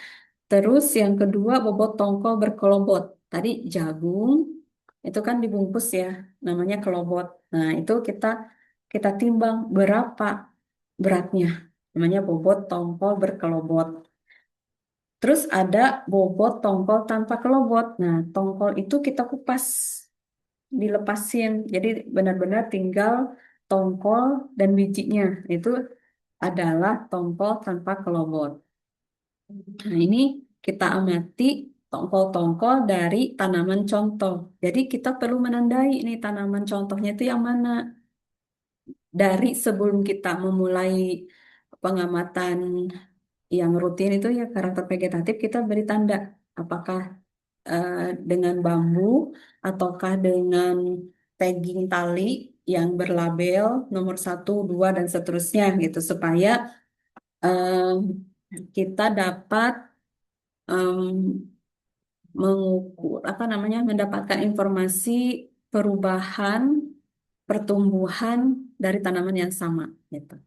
Terus yang kedua bobot tongkol berkelobot. Tadi jagung itu kan dibungkus ya, namanya kelobot. Nah, itu kita timbang berapa beratnya. Namanya bobot tongkol berkelobot. Terus ada bobot tongkol tanpa kelobot. Nah, tongkol itu kita kupas, dilepasin. Jadi benar-benar tinggal tongkol dan bijinya. Itu adalah tongkol tanpa kelobot. Nah, ini kita amati tongkol-tongkol dari tanaman contoh. Jadi kita perlu menandai ini tanaman contohnya itu yang mana. Dari sebelum kita memulai pengamatan yang rutin itu ya karakter vegetatif kita beri tanda apakah eh, dengan bambu ataukah dengan tagging tali yang berlabel nomor 1, 2 dan seterusnya gitu supaya em, kita dapat mengukur apa namanya mendapatkan informasi perubahan pertumbuhan dari tanaman yang sama gitu.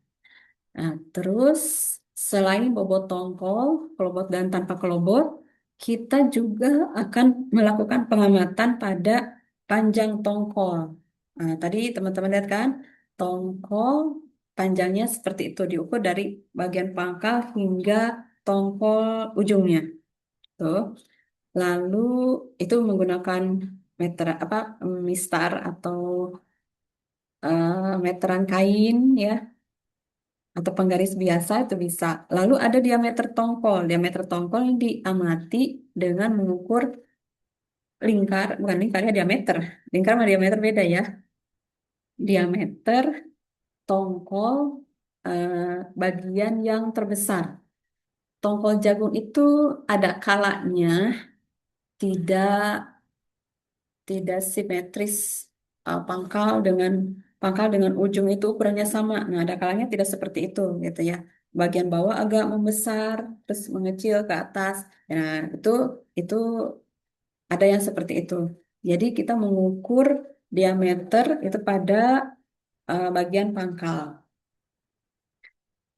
Nah, terus selain bobot tongkol, kelobot dan tanpa kelobot, kita juga akan melakukan pengamatan pada panjang tongkol. Nah, tadi teman-teman lihat kan, tongkol panjangnya seperti itu diukur dari bagian pangkal hingga tongkol ujungnya. Tuh. Lalu itu menggunakan meter apa mistar atau meteran kain ya atau penggaris biasa itu bisa. Lalu ada diameter tongkol. Diameter tongkol yang diamati dengan mengukur lingkar, bukan lingkar ya diameter. Lingkar sama diameter beda ya. Diameter tongkol bagian yang terbesar. Tongkol jagung itu ada kalanya tidak tidak simetris pangkal dengan ujung itu ukurannya sama. Nah, ada kalanya tidak seperti itu gitu ya. Bagian bawah agak membesar terus mengecil ke atas. Nah, itu ada yang seperti itu. Jadi kita mengukur diameter itu pada bagian pangkal.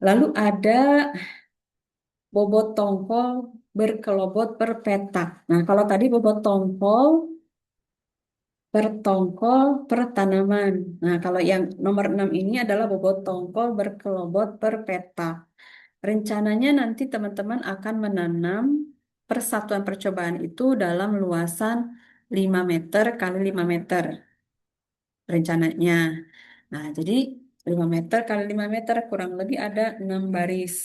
Lalu ada bobot tongkol berkelobot per petak. Nah, kalau tadi bobot tongkol per tongkol per tanaman. Nah, kalau yang nomor 6 ini adalah bobot tongkol berkelobot per petak. Rencananya nanti teman-teman akan menanam persatuan percobaan itu dalam luasan 5 meter kali 5 meter rencananya. Nah, jadi 5 meter kali 5 meter kurang lebih ada 6 baris.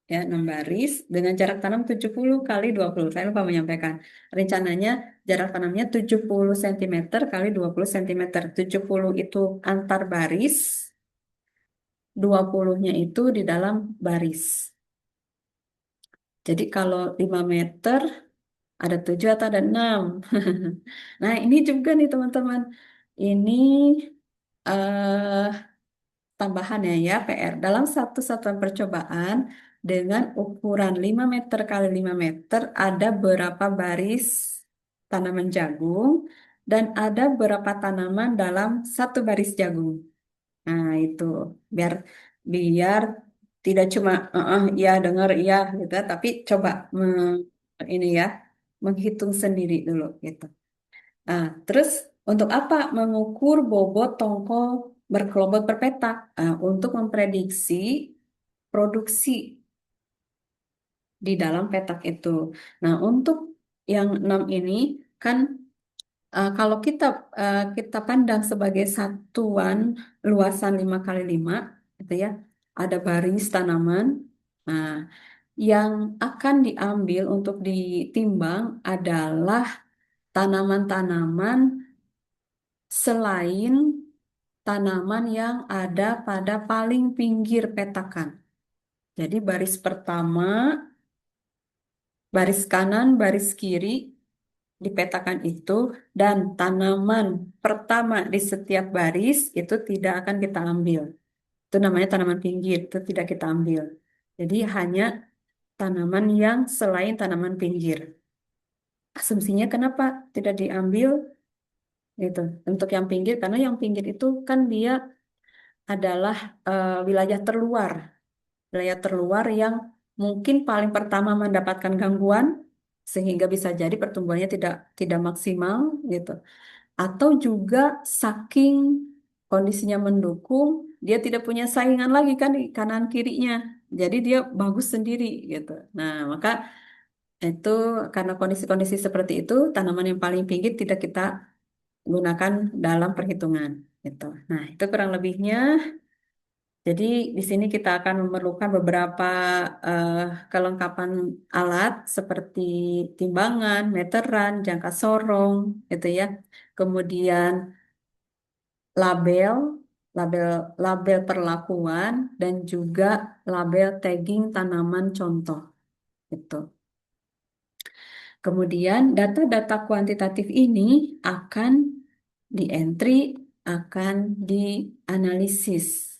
Ya, 6 baris dengan jarak tanam 70 kali 20. Saya lupa menyampaikan. Rencananya jarak tanamnya 70 cm kali 20 cm. 70 itu antar baris, 20-nya itu di dalam baris. Jadi kalau 5 meter ada 7 atau ada 6. Nah, ini juga nih teman-teman. Ini eh tambahannya ya PR. Dalam satu satuan percobaan dengan ukuran 5 meter kali 5 meter ada berapa baris tanaman jagung dan ada berapa tanaman dalam satu baris jagung. Nah, itu biar biar tidak cuma iya dengar iya gitu ya, tapi coba ini ya menghitung sendiri dulu gitu. Nah, terus untuk apa mengukur bobot tongkol berkelobot per petak? Nah, untuk memprediksi produksi di dalam petak itu. Nah, untuk yang 6 ini kan kalau kita pandang sebagai satuan luasan 5 kali 5 gitu ya, ada baris tanaman. Nah, yang akan diambil untuk ditimbang adalah tanaman-tanaman selain tanaman yang ada pada paling pinggir petakan. Jadi baris pertama, baris kanan, baris kiri di petakan itu dan tanaman pertama di setiap baris itu tidak akan kita ambil. Itu namanya tanaman pinggir, itu tidak kita ambil. Jadi hanya tanaman yang selain tanaman pinggir. Asumsinya kenapa tidak diambil gitu untuk yang pinggir karena yang pinggir itu kan dia adalah wilayah terluar. Wilayah terluar yang mungkin paling pertama mendapatkan gangguan sehingga bisa jadi pertumbuhannya tidak tidak maksimal gitu. Atau juga saking kondisinya mendukung, dia tidak punya saingan lagi kan di kanan kirinya. Jadi dia bagus sendiri gitu. Nah, maka itu karena kondisi-kondisi seperti itu, tanaman yang paling pinggir tidak kita gunakan dalam perhitungan gitu. Nah, itu kurang lebihnya. Jadi di sini kita akan memerlukan beberapa eh, kelengkapan alat seperti timbangan, meteran, jangka sorong, gitu ya. Kemudian label, label, label perlakuan, dan juga label tagging tanaman contoh, gitu. Kemudian data-data kuantitatif ini akan di-entry, akan dianalisis.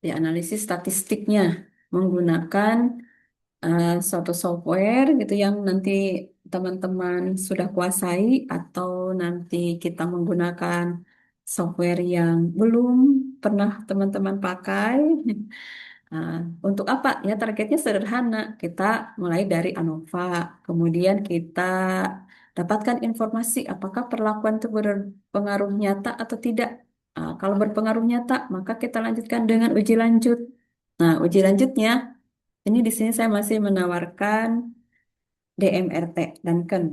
Dianalisis statistiknya menggunakan suatu software gitu yang nanti teman-teman sudah kuasai atau nanti kita menggunakan software yang belum pernah teman-teman pakai. Nah, untuk apa? Ya targetnya sederhana. Kita mulai dari ANOVA, kemudian kita dapatkan informasi apakah perlakuan itu berpengaruh nyata atau tidak. Kalau berpengaruh nyata, maka kita lanjutkan dengan uji lanjut. Nah, uji lanjutnya ini di sini saya masih menawarkan DMRT dan KEN.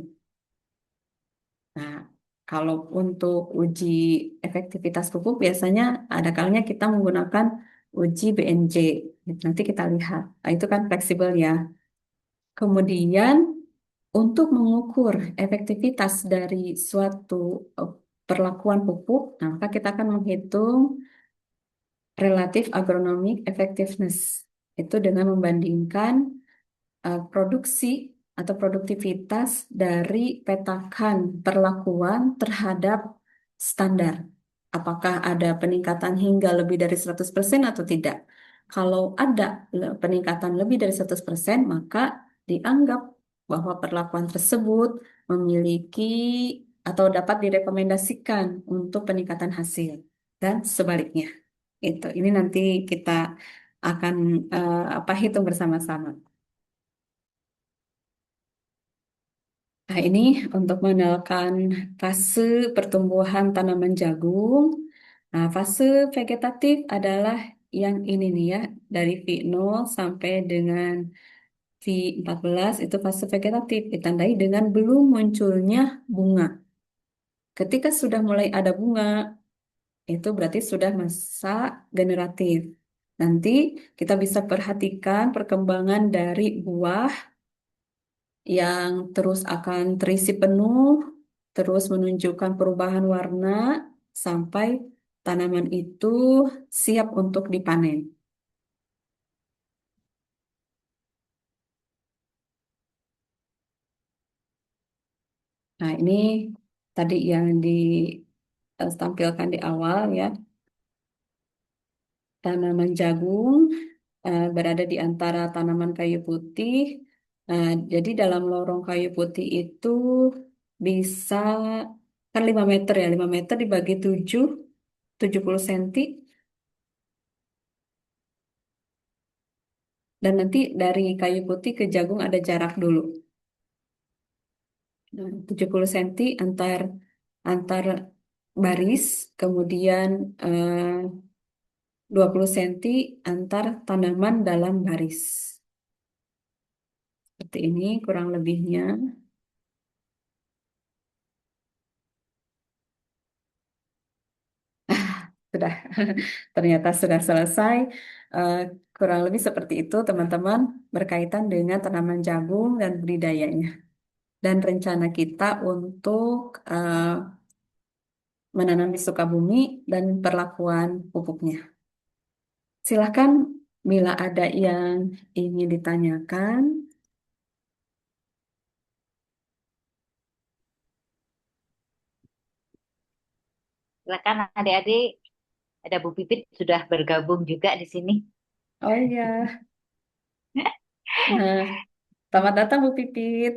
Nah, kalau untuk uji efektivitas pupuk biasanya ada kalanya kita menggunakan uji BNJ. Nanti kita lihat. Nah, itu kan fleksibel ya. Kemudian untuk mengukur efektivitas dari suatu eh, perlakuan pupuk, nah, maka kita akan menghitung relatif agronomic effectiveness. Itu dengan membandingkan produksi atau produktivitas dari petakan perlakuan terhadap standar. Apakah ada peningkatan hingga lebih dari 100% atau tidak? Kalau ada peningkatan lebih dari 100%, maka dianggap bahwa perlakuan tersebut memiliki atau dapat direkomendasikan untuk peningkatan hasil dan sebaliknya. Itu. Ini nanti kita akan apa hitung bersama-sama. Nah, ini untuk mengenalkan fase pertumbuhan tanaman jagung. Nah, fase vegetatif adalah yang ini nih ya, dari V0 sampai dengan V14 itu fase vegetatif, ditandai dengan belum munculnya bunga. Ketika sudah mulai ada bunga, itu berarti sudah masa generatif. Nanti kita bisa perhatikan perkembangan dari buah yang terus akan terisi penuh, terus menunjukkan perubahan warna sampai tanaman itu siap untuk dipanen. Nah, ini tadi yang ditampilkan di awal ya. Tanaman jagung berada di antara tanaman kayu putih. Jadi dalam lorong kayu putih itu bisa kan 5 meter ya, 5 meter dibagi 70 cm. Dan nanti dari kayu putih ke jagung ada jarak dulu. Nah, 70 cm antar baris, kemudian 20 cm antar tanaman dalam baris. Seperti ini kurang lebihnya. Sudah, ternyata sudah selesai. Eh, Kurang lebih seperti itu, teman-teman, berkaitan dengan tanaman jagung dan budidayanya. Dan rencana kita untuk menanam di Sukabumi dan perlakuan pupuknya. Silahkan bila ada yang ingin ditanyakan. Silakan adik-adik, ada Bu Pipit sudah bergabung juga di sini. Oh iya, nah, selamat datang Bu Pipit.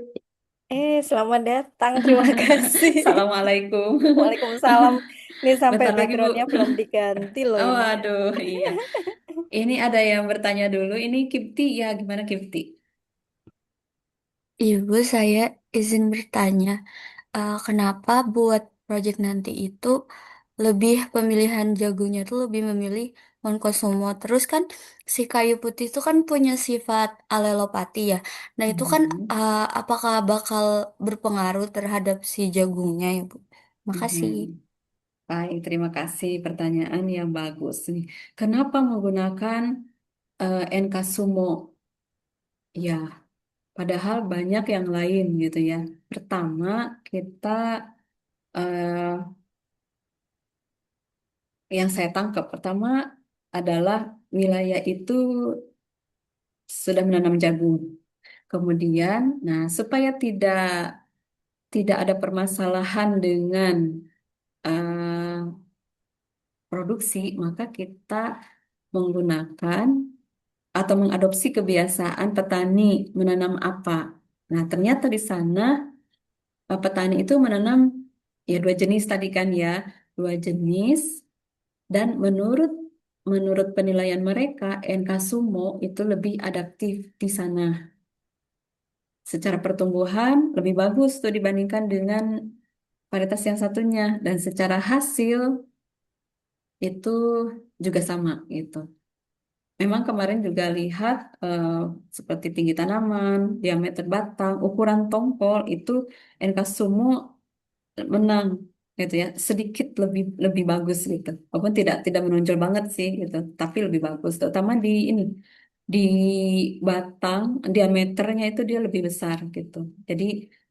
Selamat datang. Terima kasih. Assalamualaikum. Waalaikumsalam. Ini sampai Bentar lagi Bu. backgroundnya belum diganti loh Oh ini. aduh, iya. Ini ada yang bertanya dulu. Ini Kipti ya, gimana Kipti? Ibu, saya izin bertanya, kenapa buat project nanti itu lebih pemilihan jagonya tuh lebih memilih Oncosumo. Terus kan si kayu putih itu kan punya sifat alelopati ya. Nah itu kan Mhm, apakah bakal berpengaruh terhadap si jagungnya ya Bu? Makasih. mhm. Baik, terima kasih pertanyaan yang bagus nih. Kenapa menggunakan NK Sumo? Ya, padahal banyak yang lain gitu ya. Pertama, kita eh, yang saya tangkap pertama adalah wilayah itu sudah menanam jagung. Kemudian, nah supaya tidak ada permasalahan dengan eh, produksi, maka kita menggunakan atau mengadopsi kebiasaan petani menanam apa. Nah, ternyata di sana petani itu menanam ya dua jenis tadi kan ya, dua jenis dan menurut penilaian mereka NK Sumo itu lebih adaptif di sana. Secara pertumbuhan lebih bagus tuh dibandingkan dengan varietas yang satunya dan secara hasil itu juga sama gitu. Memang kemarin juga lihat seperti tinggi tanaman, diameter batang, ukuran tongkol itu NK Sumo menang gitu ya, sedikit lebih lebih bagus gitu. Walaupun tidak menonjol banget sih gitu, tapi lebih bagus. Terutama di ini di batang diameternya itu dia lebih besar gitu. Jadi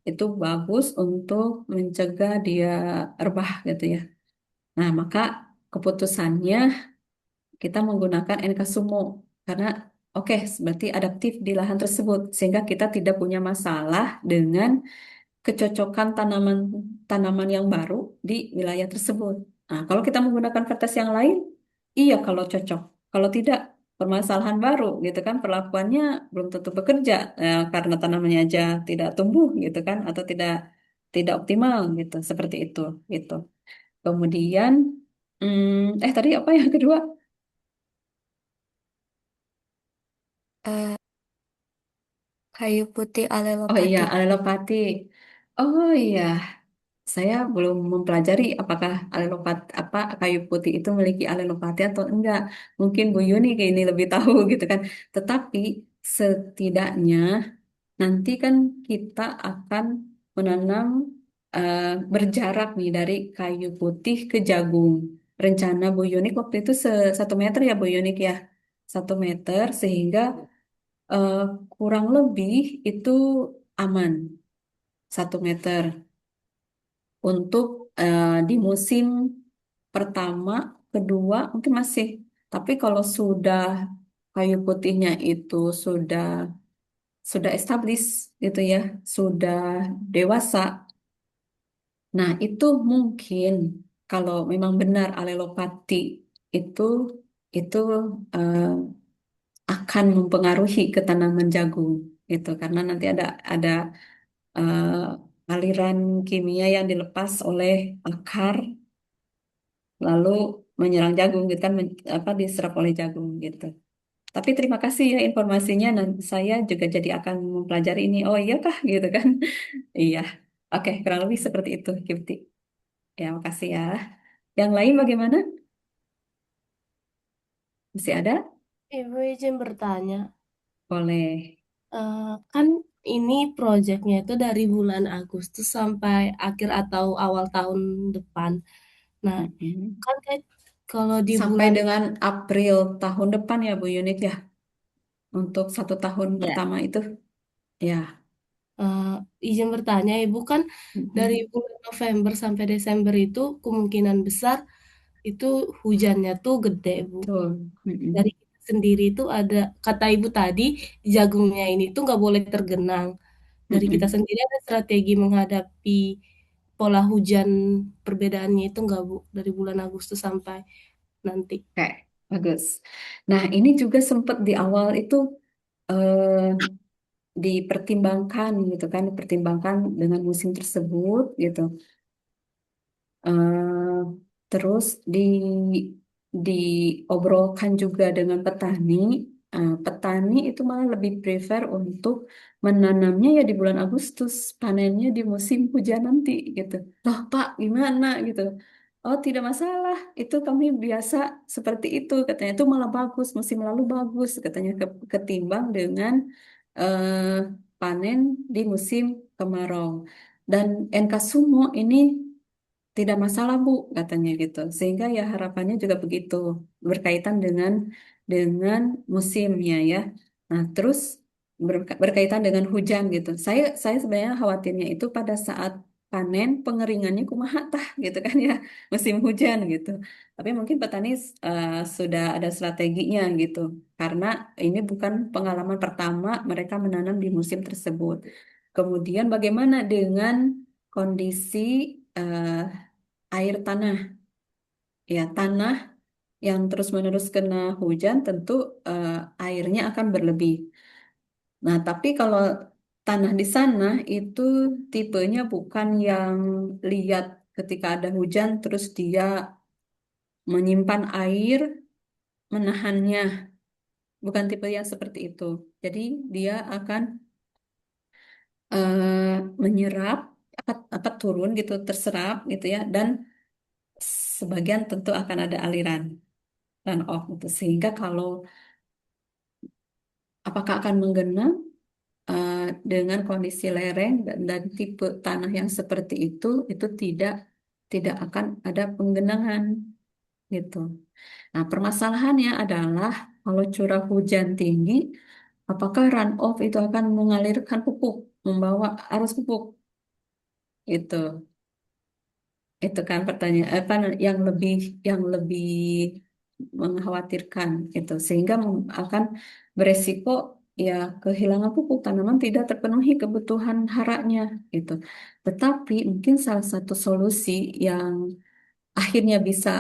itu bagus untuk mencegah dia rebah gitu ya. Nah, maka keputusannya kita menggunakan NK Sumo karena oke, berarti adaptif di lahan tersebut sehingga kita tidak punya masalah dengan kecocokan tanaman yang baru di wilayah tersebut. Nah, kalau kita menggunakan kertas yang lain, iya kalau cocok. Kalau tidak, permasalahan baru gitu kan, perlakuannya belum tentu bekerja karena tanamannya aja tidak tumbuh gitu kan, atau tidak optimal gitu, seperti itu gitu. Kemudian, tadi apa yang kedua? Eh, Kayu putih Oh iya, alelopati. alelopati. Oh iya, saya belum mempelajari apakah apa kayu putih itu memiliki alelopati atau enggak. Mungkin Bu Yuni kayak ini lebih tahu gitu kan. Tetapi setidaknya nanti kan kita akan menanam eh, berjarak nih dari kayu putih ke jagung. Rencana Bu Yunik waktu itu 1 meter ya Bu Yunik ya. 1 meter sehingga eh, kurang lebih itu aman 1 meter untuk di musim pertama kedua mungkin masih. Tapi kalau sudah kayu putihnya itu sudah established gitu ya, sudah dewasa. Nah, itu mungkin kalau memang benar alelopati itu itu eh, akan mempengaruhi ke tanaman jagung gitu karena nanti ada aliran kimia yang dilepas oleh akar lalu menyerang jagung gitu kan apa diserap oleh jagung gitu. Tapi terima kasih ya informasinya dan saya juga jadi akan mempelajari ini. Oh iya kah gitu kan? Iya. Oke, kurang lebih seperti itu, Kipti. Ya, makasih ya. Yang lain bagaimana? Masih ada? Ibu izin bertanya, Boleh. eh, kan ini proyeknya itu dari bulan Agustus sampai akhir atau awal tahun depan. Nah, Mm-mm. kan kayak kalau di Sampai bulan dengan April tahun depan ya Bu Yunit ya. Untuk 1 tahun Ya, pertama itu. Ya. eh, izin bertanya, Ibu kan dari Mm-mm. bulan November sampai Desember itu kemungkinan besar itu hujannya tuh gede, Bu. Betul. Dari Mm-mm. kita sendiri itu ada kata Ibu tadi jagungnya ini tuh nggak boleh tergenang. Dari kita Mm-mm. sendiri ada strategi menghadapi pola hujan perbedaannya itu nggak Bu dari bulan Agustus sampai nanti. Oke, bagus. Nah, ini juga sempat di awal itu eh, dipertimbangkan gitu kan, dipertimbangkan dengan musim tersebut gitu. Eh, terus diobrolkan juga dengan petani. Petani itu malah lebih prefer untuk menanamnya ya di bulan Agustus, panennya di musim hujan nanti gitu. Loh Pak, gimana gitu? Oh tidak masalah, itu kami biasa seperti itu katanya. Itu malah bagus, musim lalu bagus katanya ketimbang dengan eh, panen di musim kemarau. Dan NK Sumo ini tidak masalah Bu katanya gitu sehingga ya harapannya juga begitu berkaitan dengan musimnya ya nah terus berkaitan dengan hujan gitu saya sebenarnya khawatirnya itu pada saat panen pengeringannya kumaha tah gitu kan ya musim hujan gitu tapi mungkin petani sudah ada strateginya gitu karena ini bukan pengalaman pertama mereka menanam di musim tersebut kemudian bagaimana dengan kondisi eh, air tanah. Ya, tanah yang terus-menerus kena hujan tentu eh, airnya akan berlebih. Nah, tapi kalau tanah di sana itu tipenya bukan yang liat ketika ada hujan terus dia menyimpan air, menahannya. Bukan tipe yang seperti itu. Jadi dia akan menyerap apa turun gitu, terserap gitu ya dan sebagian tentu akan ada aliran runoff gitu. Sehingga kalau apakah akan menggenang eh, dengan kondisi lereng dan tipe tanah yang seperti itu tidak akan ada penggenangan gitu. Nah, permasalahannya adalah kalau curah hujan tinggi, apakah runoff itu akan mengalirkan pupuk, membawa arus pupuk itu. Itu kan pertanyaan apa yang lebih mengkhawatirkan itu sehingga akan beresiko ya kehilangan pupuk tanaman tidak terpenuhi kebutuhan haranya gitu. Tetapi mungkin salah satu solusi yang akhirnya bisa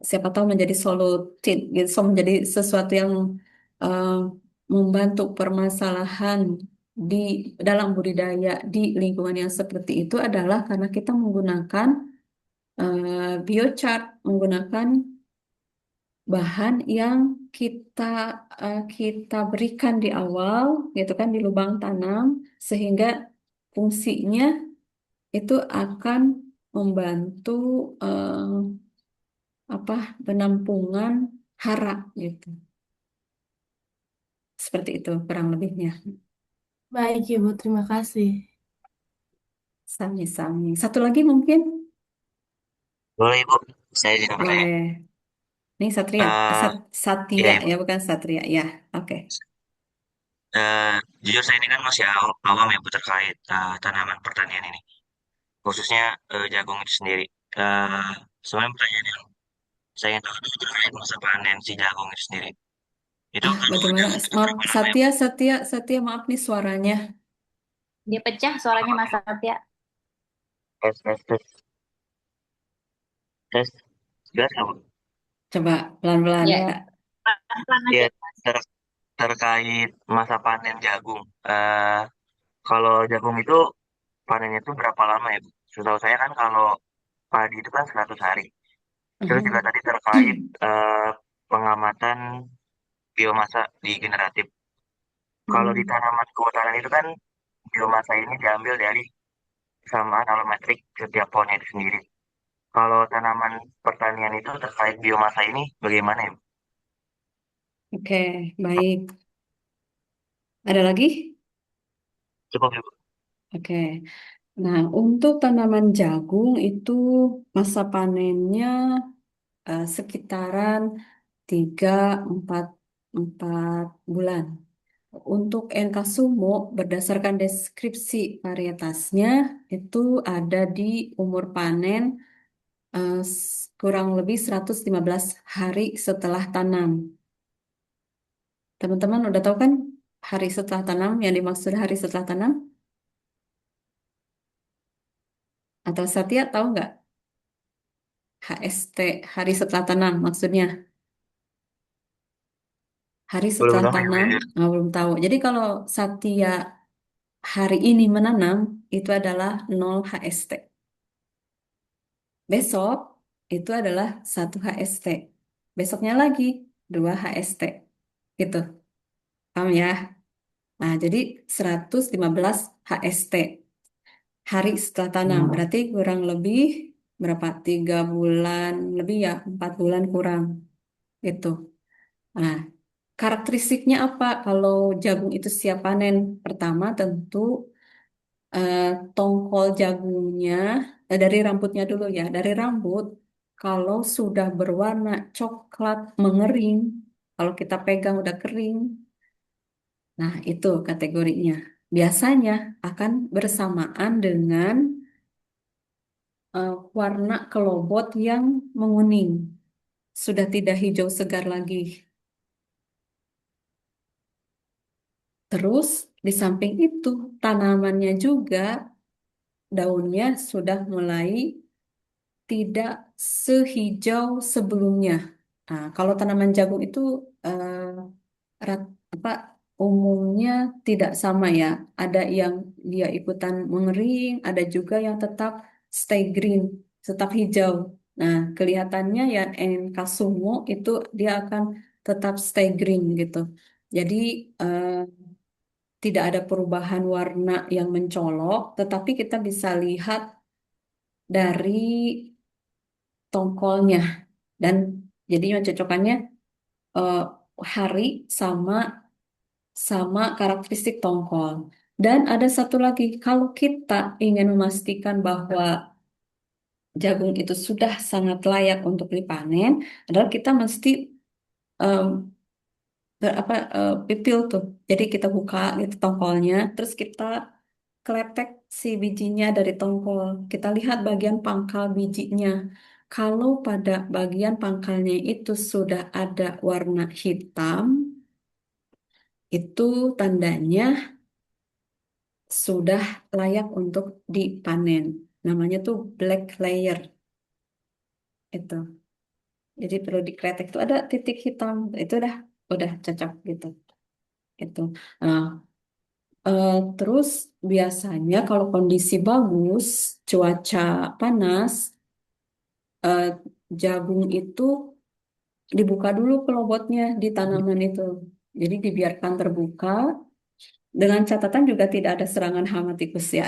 siapa tahu menjadi solutif gitu, so menjadi sesuatu yang eh, membantu permasalahan di dalam budidaya di lingkungan yang seperti itu adalah karena kita menggunakan biochar menggunakan bahan yang kita berikan di awal gitu kan di lubang tanam sehingga fungsinya itu akan membantu eh, apa penampungan hara gitu seperti itu kurang lebihnya Baik Ibu, terima kasih. sami-sami satu lagi mungkin Boleh Ibu, saya izin bertanya. boleh nih Satria Eh, Satya ya Ibu, ya bukan Satria ya oke. Eh, jujur saya ini kan masih awam ya Bu terkait tanaman pertanian ini, khususnya jagung itu sendiri. Eh, Sebenarnya pertanyaan yang saya ingin tahu terkait masa panen si jagung itu sendiri. Itu kalau Bagaimana? jagung itu Maaf, berapa lama ya? Satya, Satya, Satya, maaf nih suaranya. Dia pecah suaranya Mas Satya. Tes, tes, tes, tes. Jelas nggak, Bu? Coba pelan-pelan Ya, ya. pelan-pelan Ya, aja Mas. terkait masa panen jagung. Kalau jagung itu panennya itu berapa lama ya, Bu? Setahu saya kan kalau padi itu kan 100 hari. Terus juga Mhm. tadi terkait pengamatan biomasa di generatif. Kalau di Mhm. tanaman kehutanan itu kan biomasa ini diambil dari kesamaan alometrik setiap pohonnya itu sendiri. Kalau tanaman pertanian itu terkait biomasa ini bagaimana ya, Bu? Oke, baik. Ada lagi? Cukup, cukup. Oke. Nah, untuk tanaman jagung itu masa panennya sekitaran 3 4 4 bulan. Untuk Enkasumo, berdasarkan deskripsi varietasnya, itu ada di umur panen kurang lebih 115 hari setelah tanam. Teman-teman udah tahu kan hari setelah tanam, yang dimaksud hari setelah tanam? Atau Satya tahu nggak HST, hari setelah tanam maksudnya? Hari Belum setelah tahu ya, Bu, tanam, jujur. belum tahu. Jadi kalau Satya hari ini menanam, itu adalah 0 HST. Besok itu adalah 1 HST. Besoknya lagi 2 HST. Gitu. Paham ya? Nah, jadi 115 HST. Hari setelah tanam. Berarti kurang lebih berapa? 3 bulan lebih ya, 4 bulan kurang. Gitu. Nah, karakteristiknya apa kalau jagung itu siap panen? Pertama tentu eh, tongkol jagungnya, dari rambutnya dulu ya. Dari rambut, kalau sudah berwarna coklat mengering, kalau kita pegang udah kering, nah itu kategorinya. Biasanya akan bersamaan dengan warna kelobot yang menguning, sudah tidak hijau segar lagi. Terus di samping itu tanamannya juga daunnya sudah mulai tidak sehijau sebelumnya. Nah, kalau tanaman jagung itu apa umumnya tidak sama ya. Ada yang dia ikutan mengering, ada juga yang tetap stay green, tetap hijau. Nah, kelihatannya ya Kasumo itu dia akan tetap stay green gitu. Jadi eh, tidak ada perubahan warna yang mencolok, tetapi kita bisa lihat dari tongkolnya dan jadinya cocokannya eh, hari sama sama karakteristik tongkol. Dan ada satu lagi, kalau kita ingin memastikan bahwa jagung itu sudah sangat layak untuk dipanen, adalah kita mesti em, pipil tuh. Jadi kita buka gitu tongkolnya, terus kita kletek si bijinya dari tongkol. Kita lihat bagian pangkal bijinya. Kalau pada bagian pangkalnya itu sudah ada warna hitam, itu tandanya sudah layak untuk dipanen. Namanya tuh black layer itu. Jadi perlu dikretek tuh ada titik hitam. Itu udah cocok gitu. Itu. Nah, terus biasanya kalau kondisi bagus, cuaca panas, eh, jagung itu dibuka dulu pelobotnya di tanaman itu. Jadi dibiarkan terbuka dengan catatan juga tidak ada serangan hama tikus ya.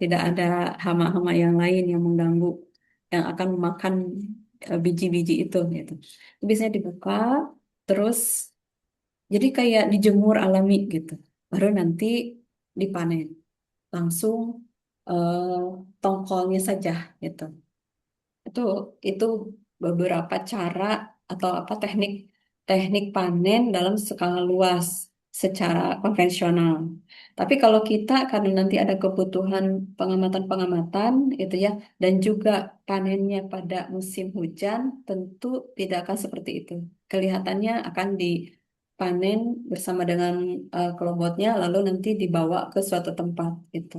Tidak ada hama-hama yang lain yang mengganggu, yang akan memakan biji-biji itu gitu. Biasanya dibuka, terus jadi kayak dijemur alami gitu. Baru nanti dipanen. Langsung eh, tongkolnya saja gitu. Itu itu beberapa cara atau apa teknik teknik panen dalam skala luas. secara konvensional. Tapi kalau kita karena nanti ada kebutuhan pengamatan-pengamatan itu ya, dan juga panennya pada musim hujan, tentu tidak akan seperti itu. Kelihatannya akan dipanen bersama dengan kelobotnya, lalu nanti dibawa ke suatu tempat gitu.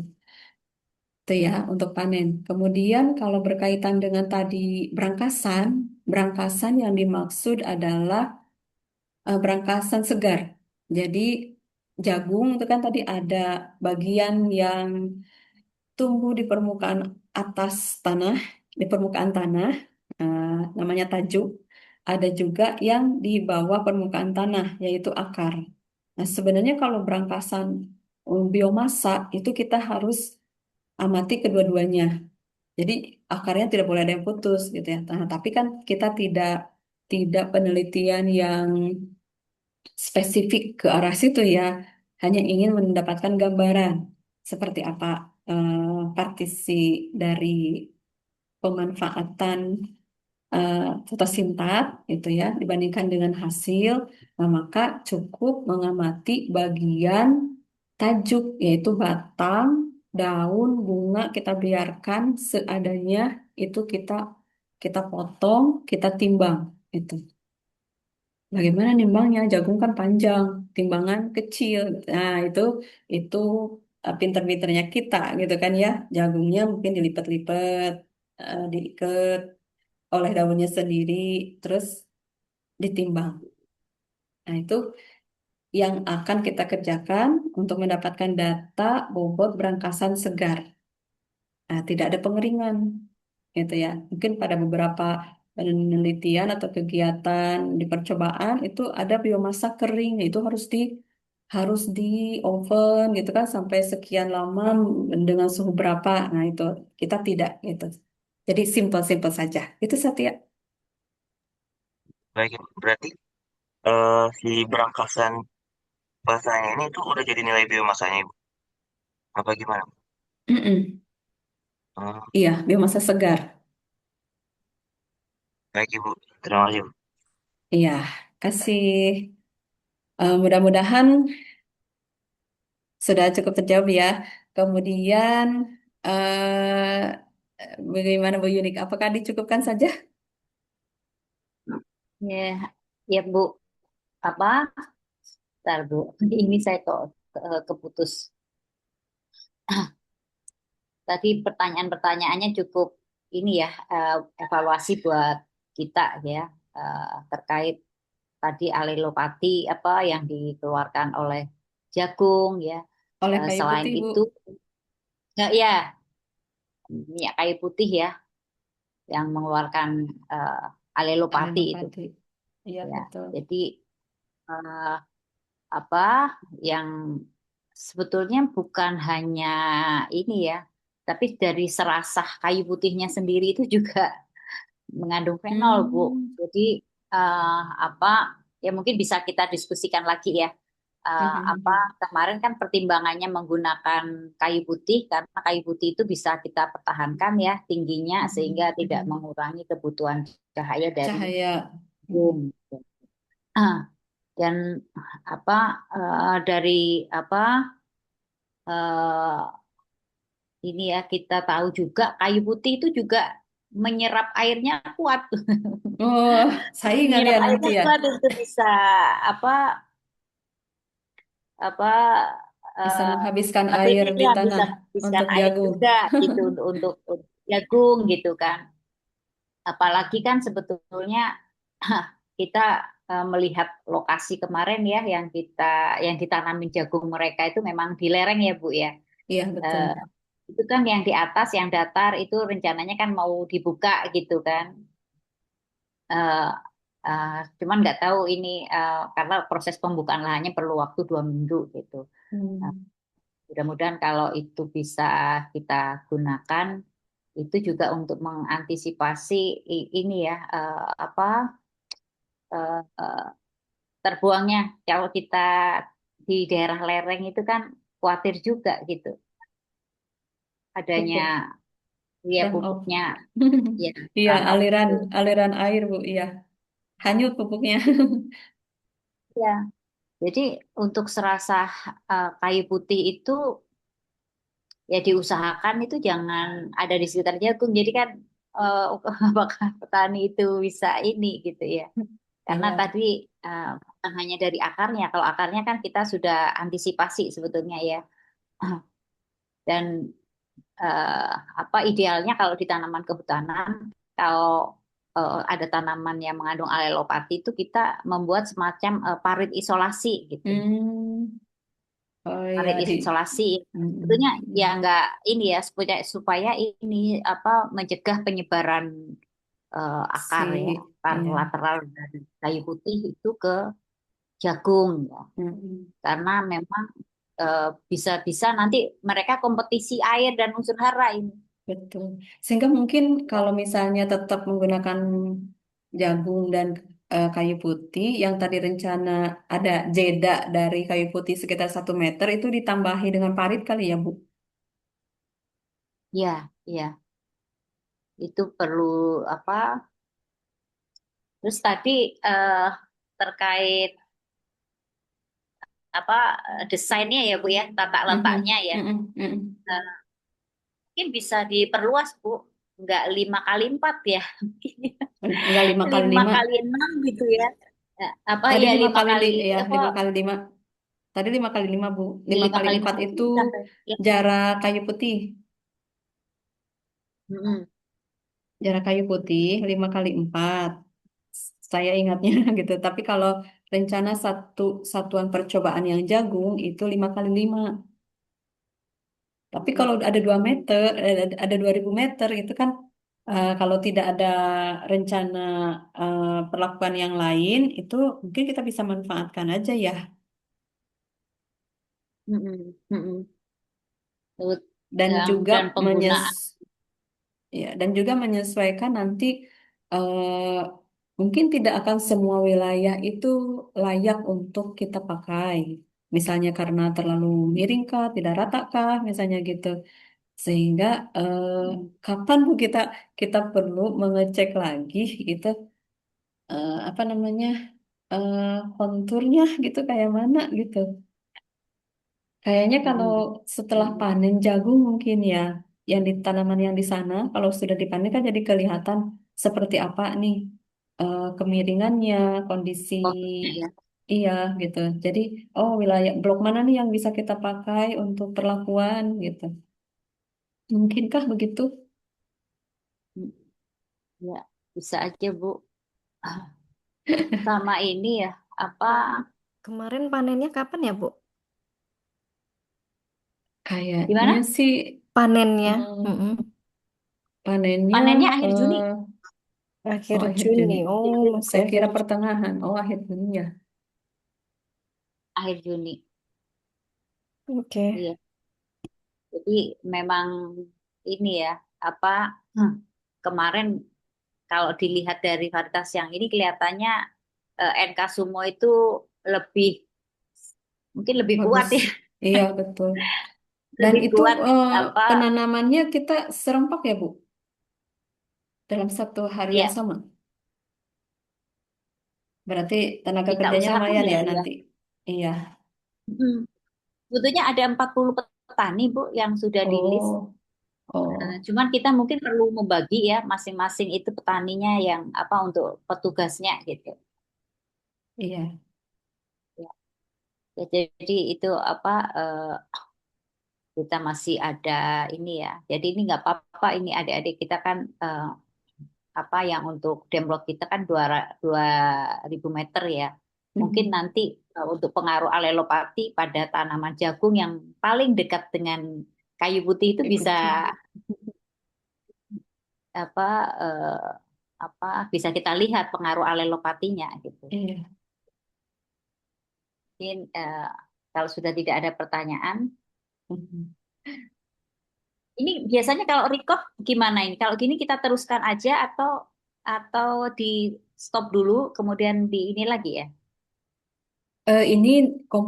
Itu ya untuk panen. Kemudian kalau berkaitan dengan tadi berangkasan, berangkasan yang dimaksud adalah berangkasan segar. Jadi jagung itu kan tadi ada bagian yang tumbuh di permukaan atas tanah, di permukaan tanah, namanya tajuk. Ada juga yang di bawah permukaan tanah, yaitu akar. Nah, sebenarnya kalau berangkasan biomasa itu kita harus amati kedua-duanya. Jadi akarnya tidak boleh ada yang putus gitu ya. Nah, tapi kan kita tidak penelitian yang spesifik ke arah situ ya, hanya ingin mendapatkan gambaran seperti apa partisi dari pemanfaatan eh, fotosintat itu ya dibandingkan dengan hasil. Nah, maka cukup mengamati bagian tajuk yaitu batang, daun, bunga kita biarkan seadanya itu kita potong, kita timbang itu. Bagaimana nimbangnya? Jagung kan panjang, timbangan kecil. Nah, itu pinter-pinternya kita gitu kan ya. Jagungnya mungkin dilipat-lipat, diikat oleh daunnya sendiri, terus ditimbang. Nah, itu yang akan kita kerjakan untuk mendapatkan data bobot berangkasan segar. Nah, tidak ada pengeringan gitu ya. Mungkin pada beberapa penelitian atau kegiatan di percobaan itu ada biomasa kering, itu harus di oven gitu kan sampai sekian lama dengan suhu berapa. Nah, itu kita tidak gitu. Jadi simple-simple saja. Itu Satya. Baik, Ibu. Berarti si berangkasan basahnya ini tuh udah jadi nilai biomasanya, Ibu. Apa gimana? Mm-mm. Hmm, Iya, biomasa segar. baik, Ibu. Terima kasih, Ibu. Iya, kasih. Mudah-mudahan sudah cukup terjawab ya. Kemudian bagaimana Bu Yunik? Apakah dicukupkan saja? Ya, ya Bu, apa? Ntar Bu, ini saya kok keputus. Tadi pertanyaan-pertanyaannya cukup ini ya, evaluasi buat kita ya, terkait tadi alelopati apa yang dikeluarkan oleh jagung ya. Oleh kayu Selain putih, Bu. itu, ya minyak kayu putih ya yang mengeluarkan alelopati itu Alelopati. Iya, ya. betul. Jadi eh, apa yang sebetulnya bukan hanya ini ya, tapi dari serasah kayu putihnya sendiri itu juga mengandung fenol, Bu. Hmm. Jadi apa ya mungkin bisa kita diskusikan lagi ya. Apa Mhm. kemarin kan pertimbangannya menggunakan kayu putih karena kayu putih itu bisa kita pertahankan ya tingginya sehingga Mhm. tidak Mhm. mengurangi kebutuhan cahaya dari Cahaya. bum. Mhm. Dan apa dari apa eh, ini ya kita tahu juga kayu putih itu juga menyerap airnya kuat. Oh, saingan Menyerap ya nanti airnya ya. kuat itu bisa apa apa Bisa eh, menghabiskan air materi di yang bisa tanah menghabiskan untuk air jagung. juga gitu untuk jagung gitu kan. Apalagi kan sebetulnya kita melihat lokasi kemarin ya yang ditanamin jagung mereka itu memang di lereng ya Bu ya. Iya, betul. Eh, itu kan yang di atas yang datar itu rencananya kan mau dibuka gitu kan. Eh, cuman nggak tahu ini karena proses pembukaan lahannya perlu waktu 2 minggu gitu. Nah, Hmm. mudah-mudahan kalau itu bisa kita gunakan itu juga untuk mengantisipasi ini ya apa eh, eh, terbuangnya kalau kita di daerah lereng itu kan khawatir juga gitu Pupuk adanya ya runoff. pupuknya ya Iya, runoff aliran itu. aliran air, Bu. Iya, hanyut pupuknya. Ya, Jadi untuk serasa kayu putih itu ya diusahakan itu jangan ada di sekitar jagung. Jadi kan apakah petani itu bisa ini gitu ya. Karena Iya. tadi bukan hanya dari akarnya. Kalau akarnya kan kita sudah antisipasi sebetulnya ya. Dan eh, apa idealnya kalau di tanaman kehutanan, kalau ada tanaman yang mengandung alelopati itu kita membuat semacam parit isolasi gitu. Hmm. Oh ya Parit di. isolasi. Sebetulnya ya Mm-mm. nggak ini ya supaya ini apa mencegah penyebaran Si. akar ya, akar Iya. lateral dari kayu putih itu ke jagung ya. Mm-mm. Karena memang bisa-bisa nanti mereka kompetisi air dan unsur hara ini. Betul. Sehingga mungkin kalau misalnya tetap menggunakan jagung dan kayu putih, yang tadi rencana ada jeda dari kayu putih sekitar 1 meter itu ditambahi dengan parit kali ya, Bu? Ya, ya, itu perlu apa? Terus tadi eh, terkait apa desainnya ya Bu ya, tata letaknya Mhm, ya. mhm, mhm. Eh, Mungkin bisa diperluas Bu, nggak 5x4 ya, Enggak 5 kali 5. 5x6 gitu ya. Apa Tadi ya lima lima kali kali ya apa 5 kali 5. Tadi 5 kali 5, Bu. lima lima kali kali empat lima itu mungkin sampai ya. jarak kayu putih. Mm-mm. Jarak kayu putih 5 kali 4. Saya ingatnya gitu. Tapi kalau rencana satu satuan percobaan yang jagung itu 5 kali 5. Tapi kalau ada 2 meter, ada 2000 meter itu kan kalau tidak ada rencana perlakuan yang lain itu mungkin kita bisa manfaatkan aja ya. Mm-mm. Mm-mm. Betul. Dan juga Dan penggunaan ya, dan juga menyesuaikan nanti mungkin tidak akan semua wilayah itu layak untuk kita pakai. Misalnya karena terlalu miring kah, tidak rata kah, misalnya gitu. Sehingga kapan Bu kita kita perlu mengecek lagi gitu apa namanya eh, konturnya gitu kayak mana gitu. Kayaknya kalau Mm-mm. setelah Mm-mm. panen jagung mungkin ya, yang di tanaman yang di sana, kalau sudah dipanen kan jadi kelihatan seperti apa nih kemiringannya, kondisi Konturnya ya. iya gitu. Jadi, oh wilayah blok mana nih yang bisa kita pakai untuk perlakuan gitu. Mungkinkah begitu? Mm. Ya, bisa aja Bu. Sama ini ya, apa Kemarin panennya kapan ya, Bu? Kayaknya gimana? sih Panennya. eh, Mm-mm. panennya Panennya akhir Juni, Akhir akhir Juni. Juni. Oh, masih Saya akhir kira Juni. pertengahan. Oh, akhir Juni ya. akhir Juni. Oke. Iya. Jadi memang ini ya, apa hmm, kemarin kalau dilihat dari varietas yang ini kelihatannya NK Sumo itu lebih mungkin lebih kuat Bagus. ya, Iya, betul. Dan lebih itu kuat apa penanamannya kita serempak ya, Bu? Dalam 1 hari yang ya sama. Berarti tenaga kita kerjanya usahakan lumayan ya ya ya. nanti. Iya. Hmm. Sebetulnya ada 40 petani Bu yang sudah di list. Oh, oh, Cuman kita mungkin perlu membagi ya masing-masing itu petaninya yang apa untuk petugasnya gitu. iya. Ya, ya, jadi itu apa kita masih ada ini ya. Jadi ini nggak apa-apa ini adik-adik kita kan apa yang untuk demlot kita kan 2.000 meter ya. Mungkin Mhm. nanti untuk pengaruh alelopati pada tanaman jagung yang paling dekat dengan kayu putih itu bisa Ikuti. apa eh, apa bisa kita lihat pengaruh alelopatinya gitu. Iya. Mungkin kalau sudah tidak ada pertanyaan, Mhm. ini biasanya kalau record gimana ini? Kalau gini kita teruskan aja atau di stop dulu kemudian di ini lagi ya? Ini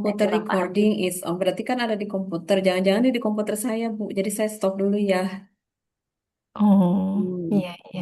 Saya komputer kurang paham recording juga. is on. Berarti kan ada di komputer. Jangan-jangan di komputer saya, Bu. Jadi saya stop dulu ya. Oh, Hmm. iya, iya.